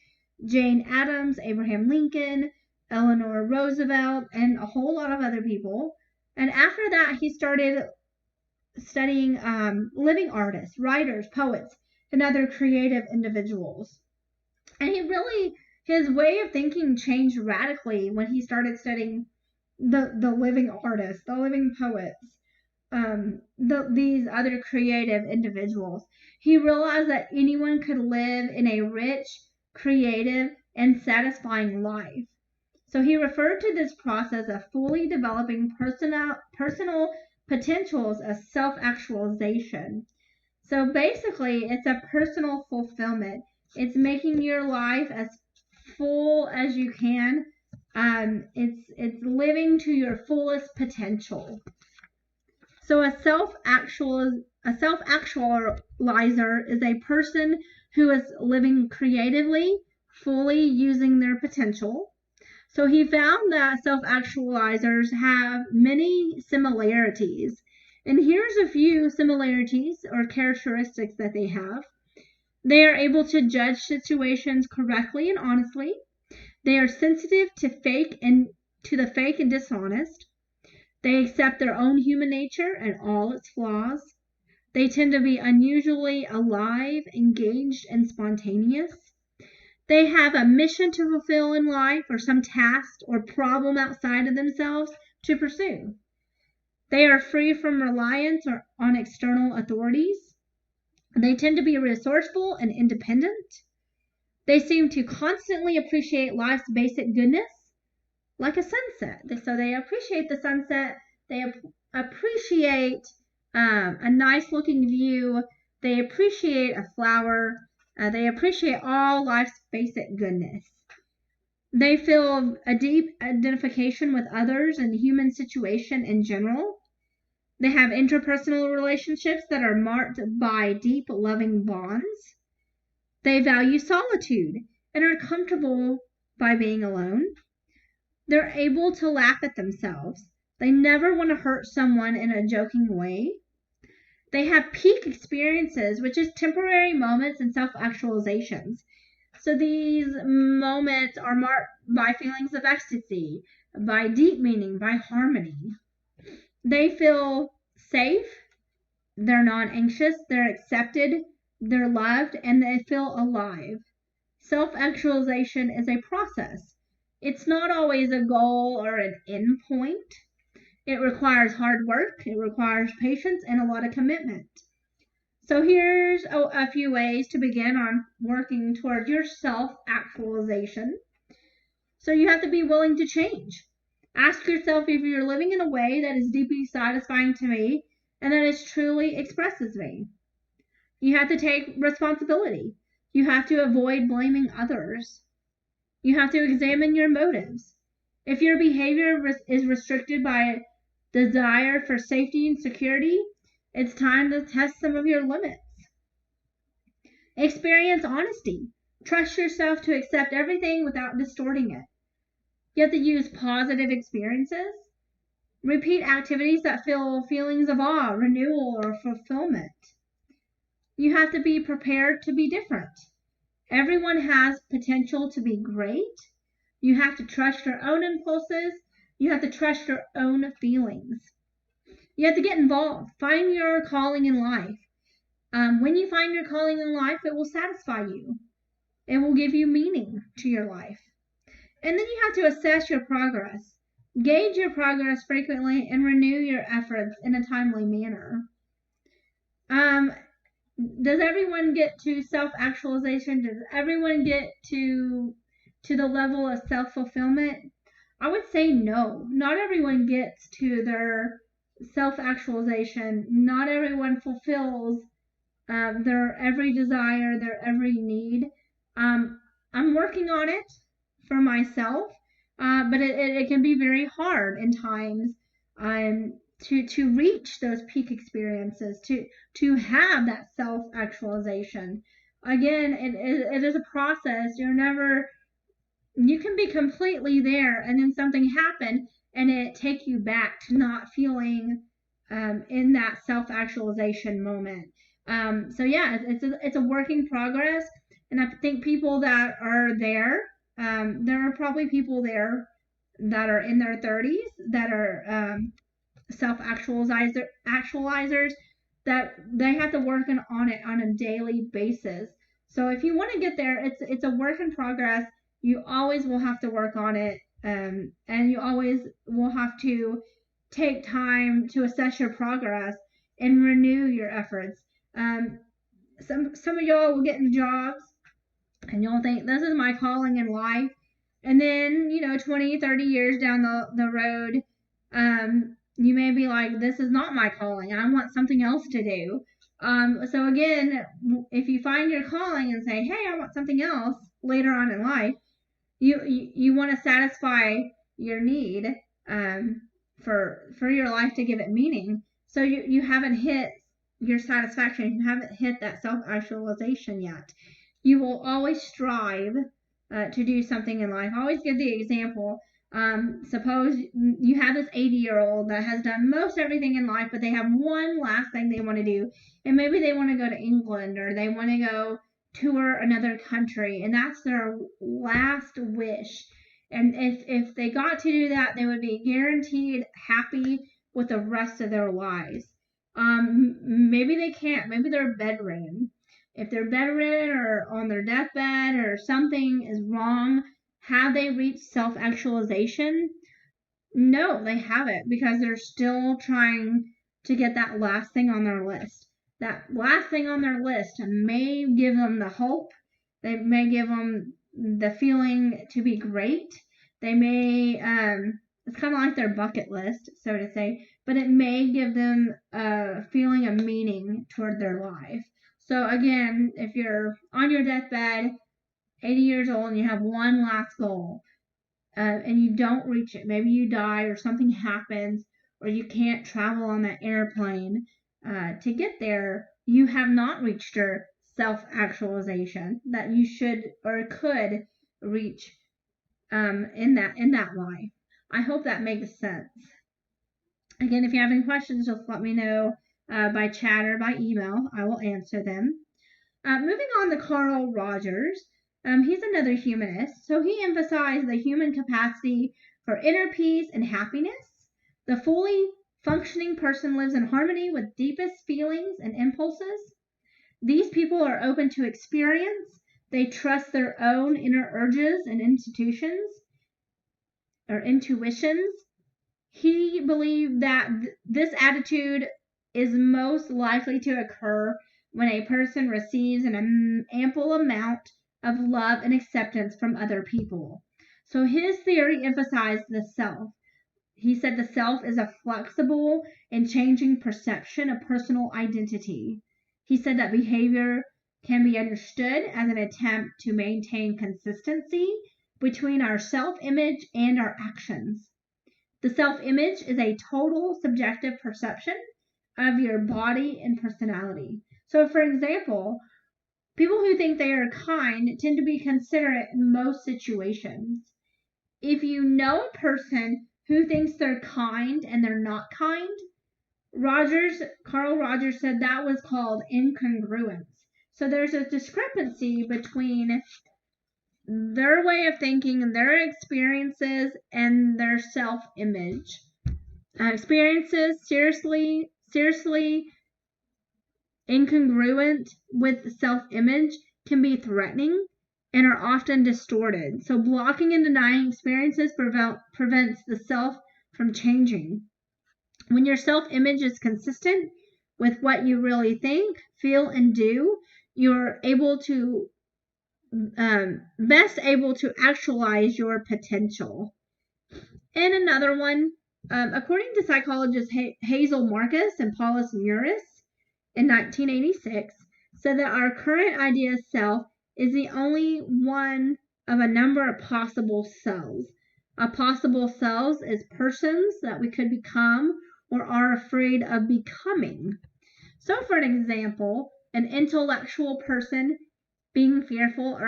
Jane Addams, Abraham Lincoln, Eleanor Roosevelt, and a whole lot of other people. And after that, he started studying living artists, writers, poets, and other creative individuals. And his way of thinking changed radically when he started studying the living artists, the living poets, these other creative individuals. He realized that anyone could live in a rich, creative, and satisfying life. So he referred to this process of fully developing personal potentials as self-actualization. So basically, it's a personal fulfillment. It's making your life as full as you can. It's living to your fullest potential. So a self-actualizer is a person who is living creatively, fully using their potential. So he found that self-actualizers have many similarities. And here's a few similarities or characteristics that they have. They are able to judge situations correctly and honestly. They are sensitive to the fake and dishonest. They accept their own human nature and all its flaws. They tend to be unusually alive, engaged, and spontaneous. They have a mission to fulfill in life or some task or problem outside of themselves to pursue. They are free from reliance on external authorities. They tend to be resourceful and independent. They seem to constantly appreciate life's basic goodness, like a sunset. So they appreciate the sunset. They appreciate a nice looking view. They appreciate a flower. They appreciate all life's basic goodness. They feel a deep identification with others and the human situation in general. They have interpersonal relationships that are marked by deep, loving bonds. They value solitude and are comfortable by being alone. They're able to laugh at themselves. They never want to hurt someone in a joking way. They have peak experiences, which is temporary moments and self-actualizations. So these moments are marked by feelings of ecstasy, by deep meaning, by harmony. They feel safe, they're non-anxious, they're accepted, they're loved, and they feel alive. Self-actualization is a process. It's not always a goal or an end point. It requires hard work, it requires patience, and a lot of commitment. So here's a few ways to begin on working toward your self-actualization. So you have to be willing to change. Ask yourself if you're living in a way that is deeply satisfying to me and that is truly expresses me. You have to take responsibility. You have to avoid blaming others. You have to examine your motives. If your behavior is restricted by desire for safety and security, it's time to test some of your limits. Experience honesty. Trust yourself to accept everything without distorting it. You have to use positive experiences. Repeat activities that feel feelings of awe, renewal, or fulfillment. You have to be prepared to be different. Everyone has potential to be great. You have to trust your own impulses. You have to trust your own feelings. You have to get involved. Find your calling in life. When you find your calling in life, it will satisfy you. It will give you meaning to your life. And then you have to assess your progress. Gauge your progress frequently and renew your efforts in a timely manner. Does everyone get to self-actualization? Does everyone get to the level of self-fulfillment? I would say no. Not everyone gets to their self-actualization. Not everyone fulfills their every desire, their every need. I'm working on it for myself, but it can be very hard in times to reach those peak experiences, to have that self-actualization. Again, it is a process. You can be completely there and then something happened and it take you back to not feeling in that self-actualization moment. So yeah, it's a work in progress, and I think people that are there are probably people there that are in their 30s that are self-actualizers that they have to work on it on a daily basis. So if you want to get there, it's a work in progress. You always will have to work on it, and you always will have to take time to assess your progress and renew your efforts. Some of y'all will get in jobs and you'll think this is my calling in life, and then 20, 30 years down the road, you may be like, this is not my calling, I want something else to do. So again, if you find your calling and say, hey, I want something else later on in life, you want to satisfy your need for your life to give it meaning. So you haven't hit your satisfaction, you haven't hit that self-actualization yet. You will always strive to do something in life. I always give the example. Suppose you have this 80-year-old that has done most everything in life, but they have one last thing they want to do, and maybe they want to go to England or they want to go tour another country, and that's their last wish. And if they got to do that, they would be guaranteed happy with the rest of their lives. Maybe they can't. Maybe they're bedridden. If they're bedridden or on their deathbed or something is wrong, have they reached self-actualization? No, they haven't, because they're still trying to get that last thing on their list. That last thing on their list may give them the hope. They may give them the feeling to be great. They may, it's kind of like their bucket list, so to say, but it may give them a feeling of meaning toward their life. So again, if you're on your deathbed, 80 years old, and you have one last goal, and you don't reach it, maybe you die or something happens, or you can't travel on that airplane to get there, you have not reached your self-actualization that you should or could reach in that life. I hope that makes sense. Again, if you have any questions, just let me know by chat or by email. I will answer them. Moving on to Carl Rogers. He's another humanist. So he emphasized the human capacity for inner peace and happiness. The fully functioning person lives in harmony with deepest feelings and impulses. These people are open to experience. They trust their own inner urges and intuitions. He believed that this attitude is most likely to occur when a person receives an ample amount of love and acceptance from other people. So his theory emphasized the self. He said the self is a flexible and changing perception of personal identity. He said that behavior can be understood as an attempt to maintain consistency between our self-image and our actions. The self-image is a total subjective perception of your body and personality. So, for example, people who think they are kind tend to be considerate in most situations. If you know a person who thinks they're kind and they're not kind, Carl Rogers said that was called incongruence. So there's a discrepancy between their way of thinking and their experiences and their self-image. Experiences seriously incongruent with self-image can be threatening and are often distorted. So blocking and denying experiences prevents the self from changing. When your self-image is consistent with what you really think, feel, and do, you're best able to actualize your potential. And another one, according to psychologists Hazel Marcus and Paulus Muris in 1986, said that our current idea of self is the only one of a number of possible selves. A possible selves is persons that we could become or are afraid of becoming. So, for an example, an intellectual person being fearful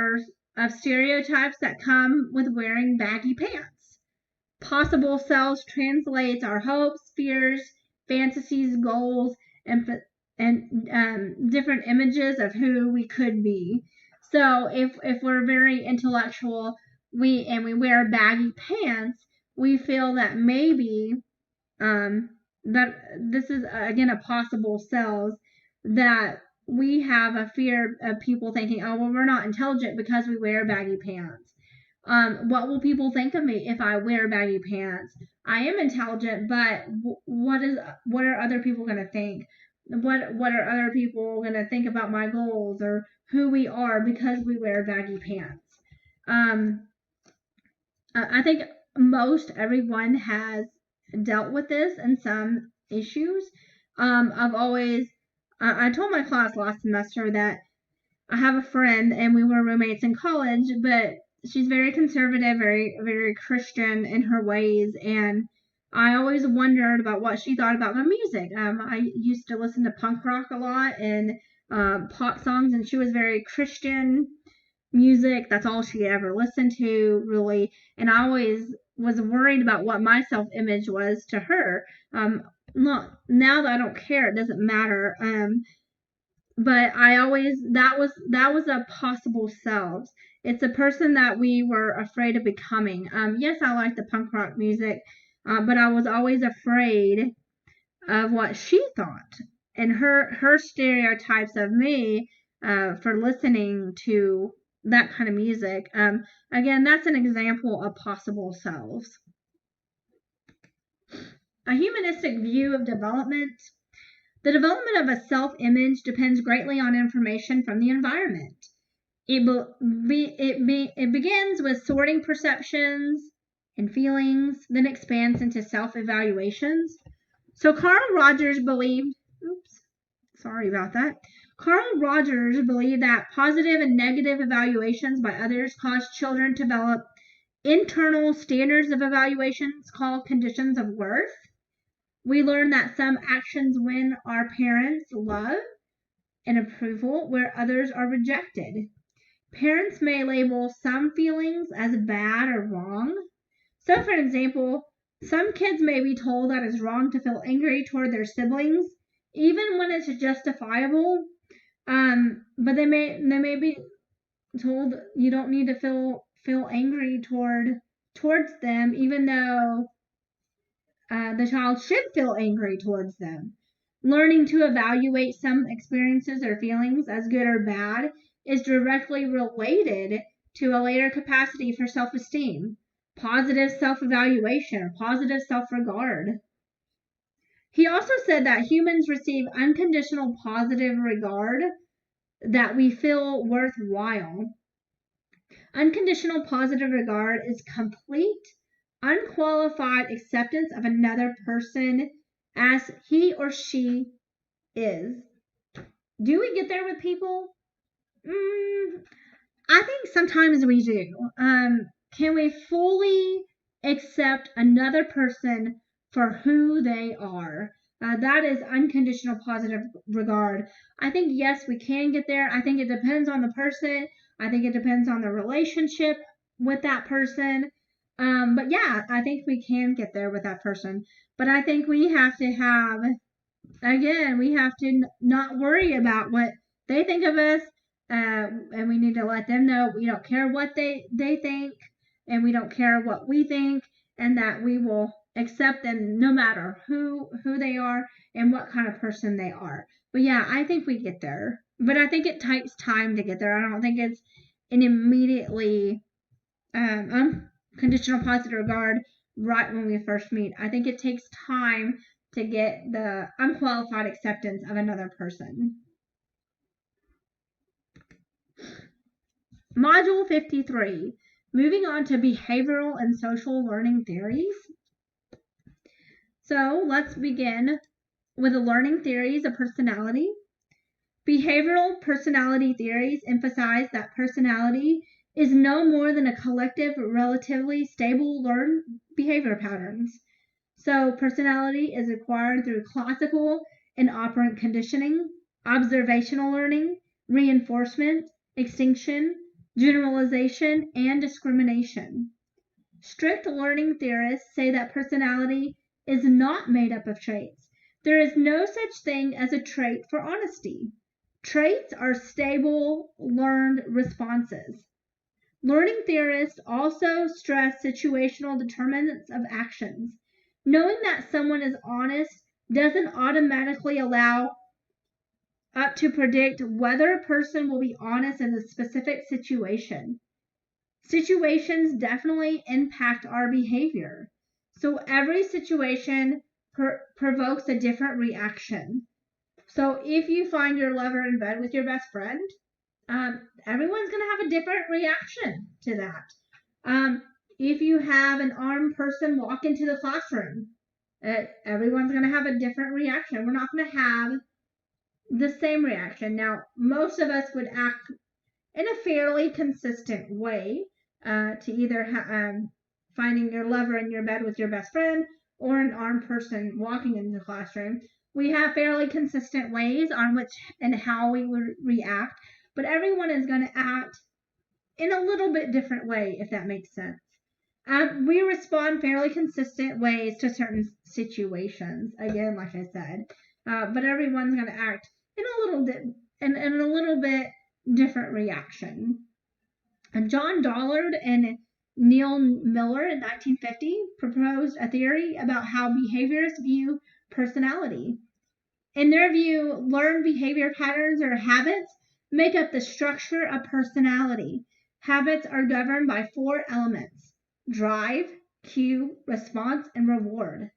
of stereotypes that come with wearing baggy pants. Possible selves translates our hopes, fears, fantasies, goals, and different images of who we could be. So if we're very intellectual, we wear baggy pants, we feel that maybe that this is again a possible selves that we have a fear of people thinking, oh well, we're not intelligent because we wear baggy pants. What will people think of me if I wear baggy pants? I am intelligent, but what are other people going to think? What are other people going to think about my goals or who we are because we wear baggy pants? I think most everyone has dealt with this in some issues. I told my class last semester that I have a friend and we were roommates in college, but she's very conservative, very, very Christian in her ways. And I always wondered about what she thought about my music. I used to listen to punk rock a lot and pop songs, and she was very Christian music. That's all she ever listened to, really. And I always was worried about what my self-image was to her. Now that I don't care, it doesn't matter. But I always that was a possible selves. It's a person that we were afraid of becoming. Yes, I like the punk rock music, but I was always afraid of what she thought and her stereotypes of me for listening to that kind of music. Again, that's an example of possible selves. A humanistic view of development. The development of a self-image depends greatly on information from the environment. It begins with sorting perceptions and feelings, then expands into self-evaluations. So Carl Rogers believed that positive and negative evaluations by others cause children to develop internal standards of evaluations called conditions of worth. We learn that some actions win our parents' love and approval, where others are rejected. Parents may label some feelings as bad or wrong. So, for example, some kids may be told that it's wrong to feel angry toward their siblings, even when it's justifiable. But they may be told you don't need to feel angry towards them, even though the child should feel angry towards them. Learning to evaluate some experiences or feelings as good or bad is directly related to a later capacity for self-esteem, positive self-evaluation, or positive self-regard. He also said that humans receive unconditional positive regard that we feel worthwhile. Unconditional positive regard is complete, unqualified acceptance of another person as he or she is. Do we get there with people? I think sometimes we do. Can we fully accept another person for who they are? That is unconditional positive regard. I think, yes, we can get there. I think it depends on the person. I think it depends on the relationship with that person. But yeah, I think we can get there with that person. But I think we have to not worry about what they think of us. And we need to let them know we don't care what they think, and we don't care what we think, and that we will accept them no matter who they are and what kind of person they are. But yeah, I think we get there. But I think it takes time to get there. I don't think it's an immediately unconditional positive regard right when we first meet. I think it takes time to get the unqualified acceptance of another person. Module 53, moving on to behavioral and social learning theories. So let's begin with the learning theories of personality. Behavioral personality theories emphasize that personality is no more than a collective, relatively stable learned behavior patterns. So personality is acquired through classical and operant conditioning, observational learning, reinforcement, extinction, generalization, and discrimination. Strict learning theorists say that personality is not made up of traits. There is no such thing as a trait for honesty. Traits are stable, learned responses. Learning theorists also stress situational determinants of actions. Knowing that someone is honest doesn't automatically allow up to predict whether a person will be honest in a specific situation. Situations definitely impact our behavior. So every situation provokes a different reaction. So if you find your lover in bed with your best friend, everyone's going to have a different reaction to that. If you have an armed person walk into the classroom, everyone's going to have a different reaction. We're not going to have the same reaction. Now, most of us would act in a fairly consistent way to either finding your lover in your bed with your best friend or an armed person walking into the classroom. We have fairly consistent ways on which and how we would react, but everyone is going to act in a little bit different way, if that makes sense. We respond fairly consistent ways to certain situations, again, like I said, but everyone's going to act in a little bit different reaction. And John Dollard and Neil Miller in 1950 proposed a theory about how behaviorists view personality. In their view, learned behavior patterns or habits make up the structure of personality. Habits are governed by 4 elements: drive, cue, response, and reward.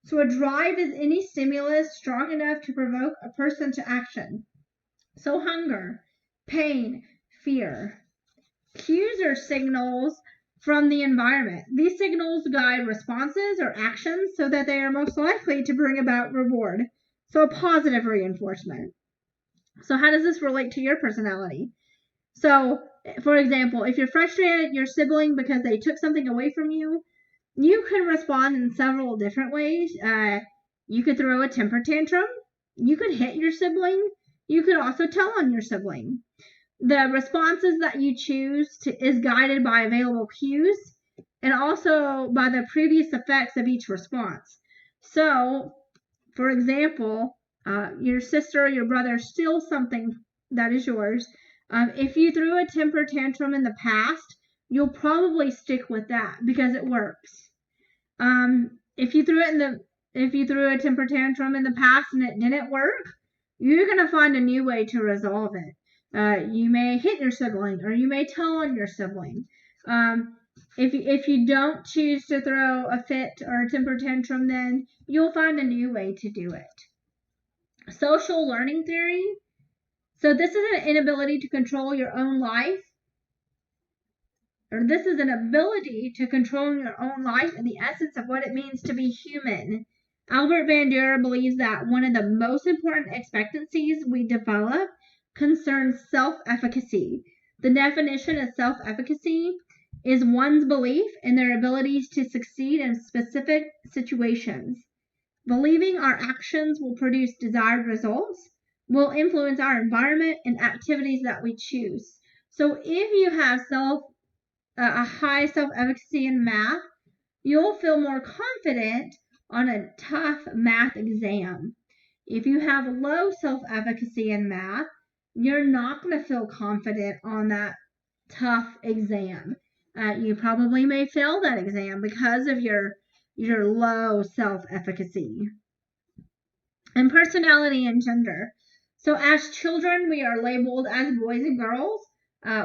So a drive is any stimulus strong enough to provoke a person to action. So hunger, pain, fear. Cues are signals from the environment. These signals guide responses or actions so that they are most likely to bring about reward. So a positive reinforcement. So how does this relate to your personality? So, for example, if you're frustrated at your sibling because they took something away from you, you can respond in several different ways. You could throw a temper tantrum. You could hit your sibling. You could also tell on your sibling. The responses that you choose is guided by available cues and also by the previous effects of each response. So, for example, your sister or your brother steals something that is yours. If you threw a temper tantrum in the past, you'll probably stick with that because it works. If you threw a temper tantrum in the past and it didn't work, you're gonna find a new way to resolve it. You may hit your sibling, or you may tell on your sibling. If you don't choose to throw a fit or a temper tantrum, then you'll find a new way to do it. Social learning theory. So this is an inability to control your own life, or this is an ability to control your own life and the essence of what it means to be human. Albert Bandura believes that one of the most important expectancies we develop concerns self-efficacy. The definition of self-efficacy is one's belief in their abilities to succeed in specific situations. Believing our actions will produce desired results will influence our environment and activities that we choose. So if you have a high self-efficacy in math, you'll feel more confident on a tough math exam. If you have low self-efficacy in math, you're not going to feel confident on that tough exam. You probably may fail that exam because of your low self-efficacy. And personality and gender. So as children, we are labeled as boys and girls.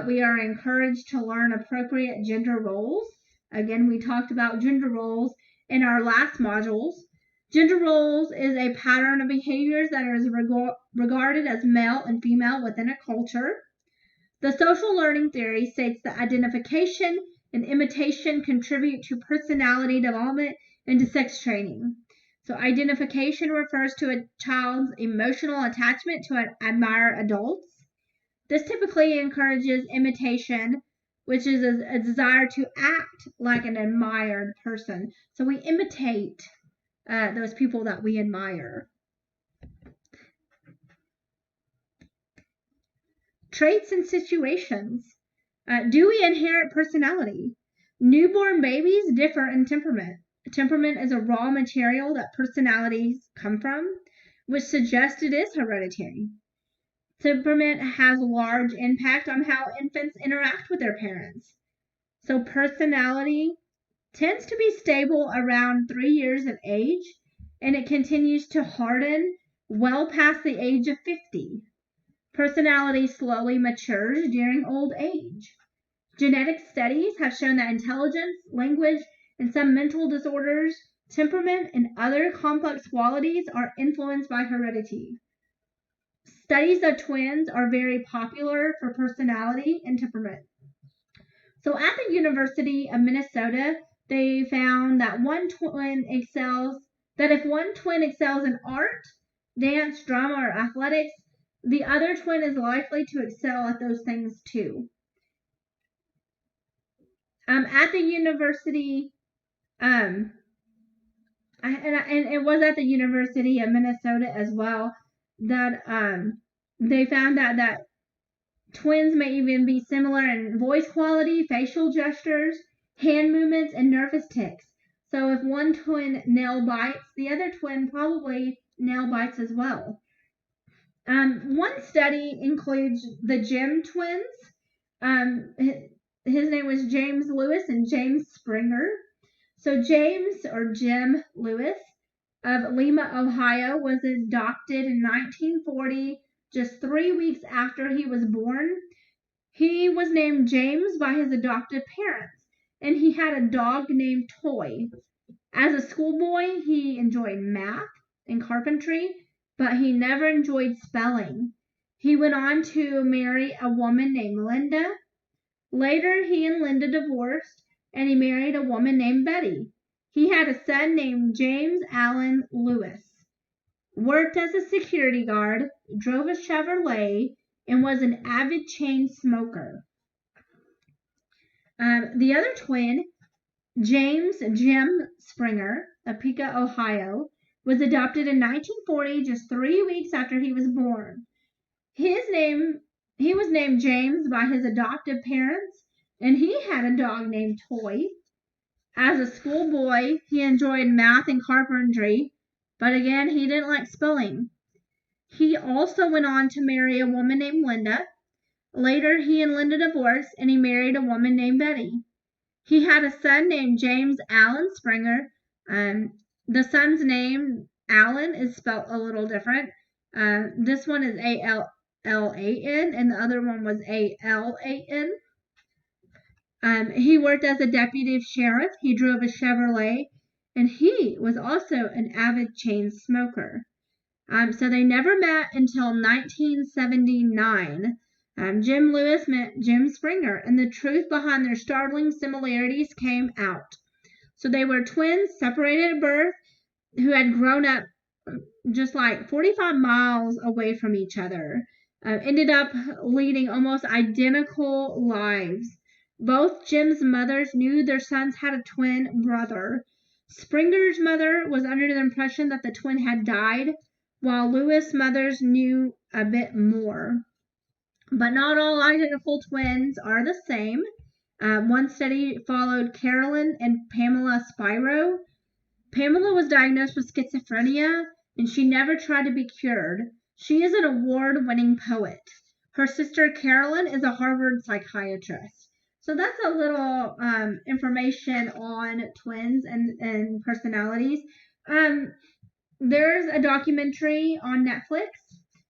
We are encouraged to learn appropriate gender roles. Again, we talked about gender roles in our last modules. Gender roles is a pattern of behaviors that is regarded as male and female within a culture. The social learning theory states that identification and imitation contribute to personality development and to sex training. So identification refers to a child's emotional attachment to admire adults. This typically encourages imitation, which is a desire to act like an admired person. So we imitate those people that we admire. Traits and situations. Do we inherit personality? Newborn babies differ in temperament. Temperament is a raw material that personalities come from, which suggests it is hereditary. Temperament has a large impact on how infants interact with their parents. So personality tends to be stable around 3 years of age, and it continues to harden well past the age of 50. Personality slowly matures during old age. Genetic studies have shown that intelligence, language, and some mental disorders, temperament, and other complex qualities are influenced by heredity. Studies of twins are very popular for personality and temperament. So at the University of Minnesota, they found that if one twin excels in art, dance, drama, or athletics, the other twin is likely to excel at those things too. At the university, and it was at the University of Minnesota as well, that they found that twins may even be similar in voice quality, facial gestures, hand movements, and nervous tics. So if one twin nail bites, the other twin probably nail bites as well. One study includes the Jim twins. His name was James Lewis and James Springer. So James, or Jim Lewis, of Lima, Ohio, was adopted in 1940, just 3 weeks after he was born. He was named James by his adopted parents, and he had a dog named Toy. As a schoolboy, he enjoyed math and carpentry, but he never enjoyed spelling. He went on to marry a woman named Linda. Later, he and Linda divorced, and he married a woman named Betty. He had a son named James Allen Lewis, worked as a security guard, drove a Chevrolet, and was an avid chain smoker. The other twin, James Jim Springer of Piqua, Ohio, was adopted in 1940, just 3 weeks after he was born. He was named James by his adoptive parents, and he had a dog named Toy. As a schoolboy, he enjoyed math and carpentry, but again, he didn't like spelling. He also went on to marry a woman named Linda. Later, he and Linda divorced, and he married a woman named Betty. He had a son named James Allen Springer. The son's name, Allen, is spelled a little different. This one is Allan, and the other one was Alan. He worked as a deputy sheriff. He drove a Chevrolet, and he was also an avid chain smoker. So they never met until 1979. Jim Lewis met Jim Springer, and the truth behind their startling similarities came out. So they were twins, separated at birth, who had grown up just like 45 miles away from each other, ended up leading almost identical lives. Both Jim's mothers knew their sons had a twin brother. Springer's mother was under the impression that the twin had died, while Lewis' mothers knew a bit more. But not all identical twins are the same. One study followed Carolyn and Pamela Spiro. Pamela was diagnosed with schizophrenia, and she never tried to be cured. She is an award-winning poet. Her sister Carolyn is a Harvard psychiatrist. So that's a little information on twins and personalities. There's a documentary on Netflix.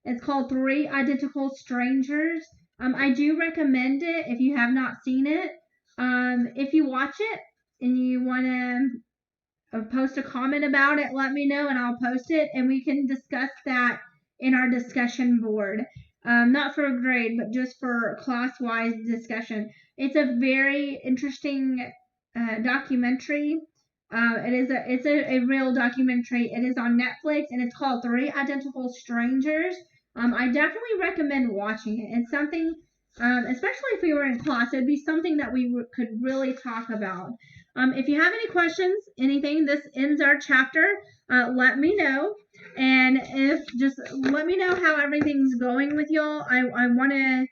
It's called 3 Identical Strangers. I do recommend it if you have not seen it. If you watch it and you want to post a comment about it, let me know and I'll post it and we can discuss that in our discussion board. Not for a grade, but just for class-wise discussion. It's a very interesting documentary. It's a real documentary. It is on Netflix and it's called 3 Identical Strangers. I definitely recommend watching it. It's something, especially if we were in class, it'd be something that we could really talk about. If you have any questions, anything, this ends our chapter. Let me know. And just let me know how everything's going with y'all. I want to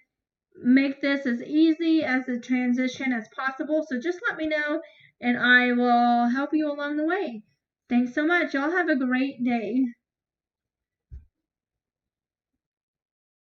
make this as easy as a transition as possible. So just let me know and I will help you along the way. Thanks so much. Y'all have a great day.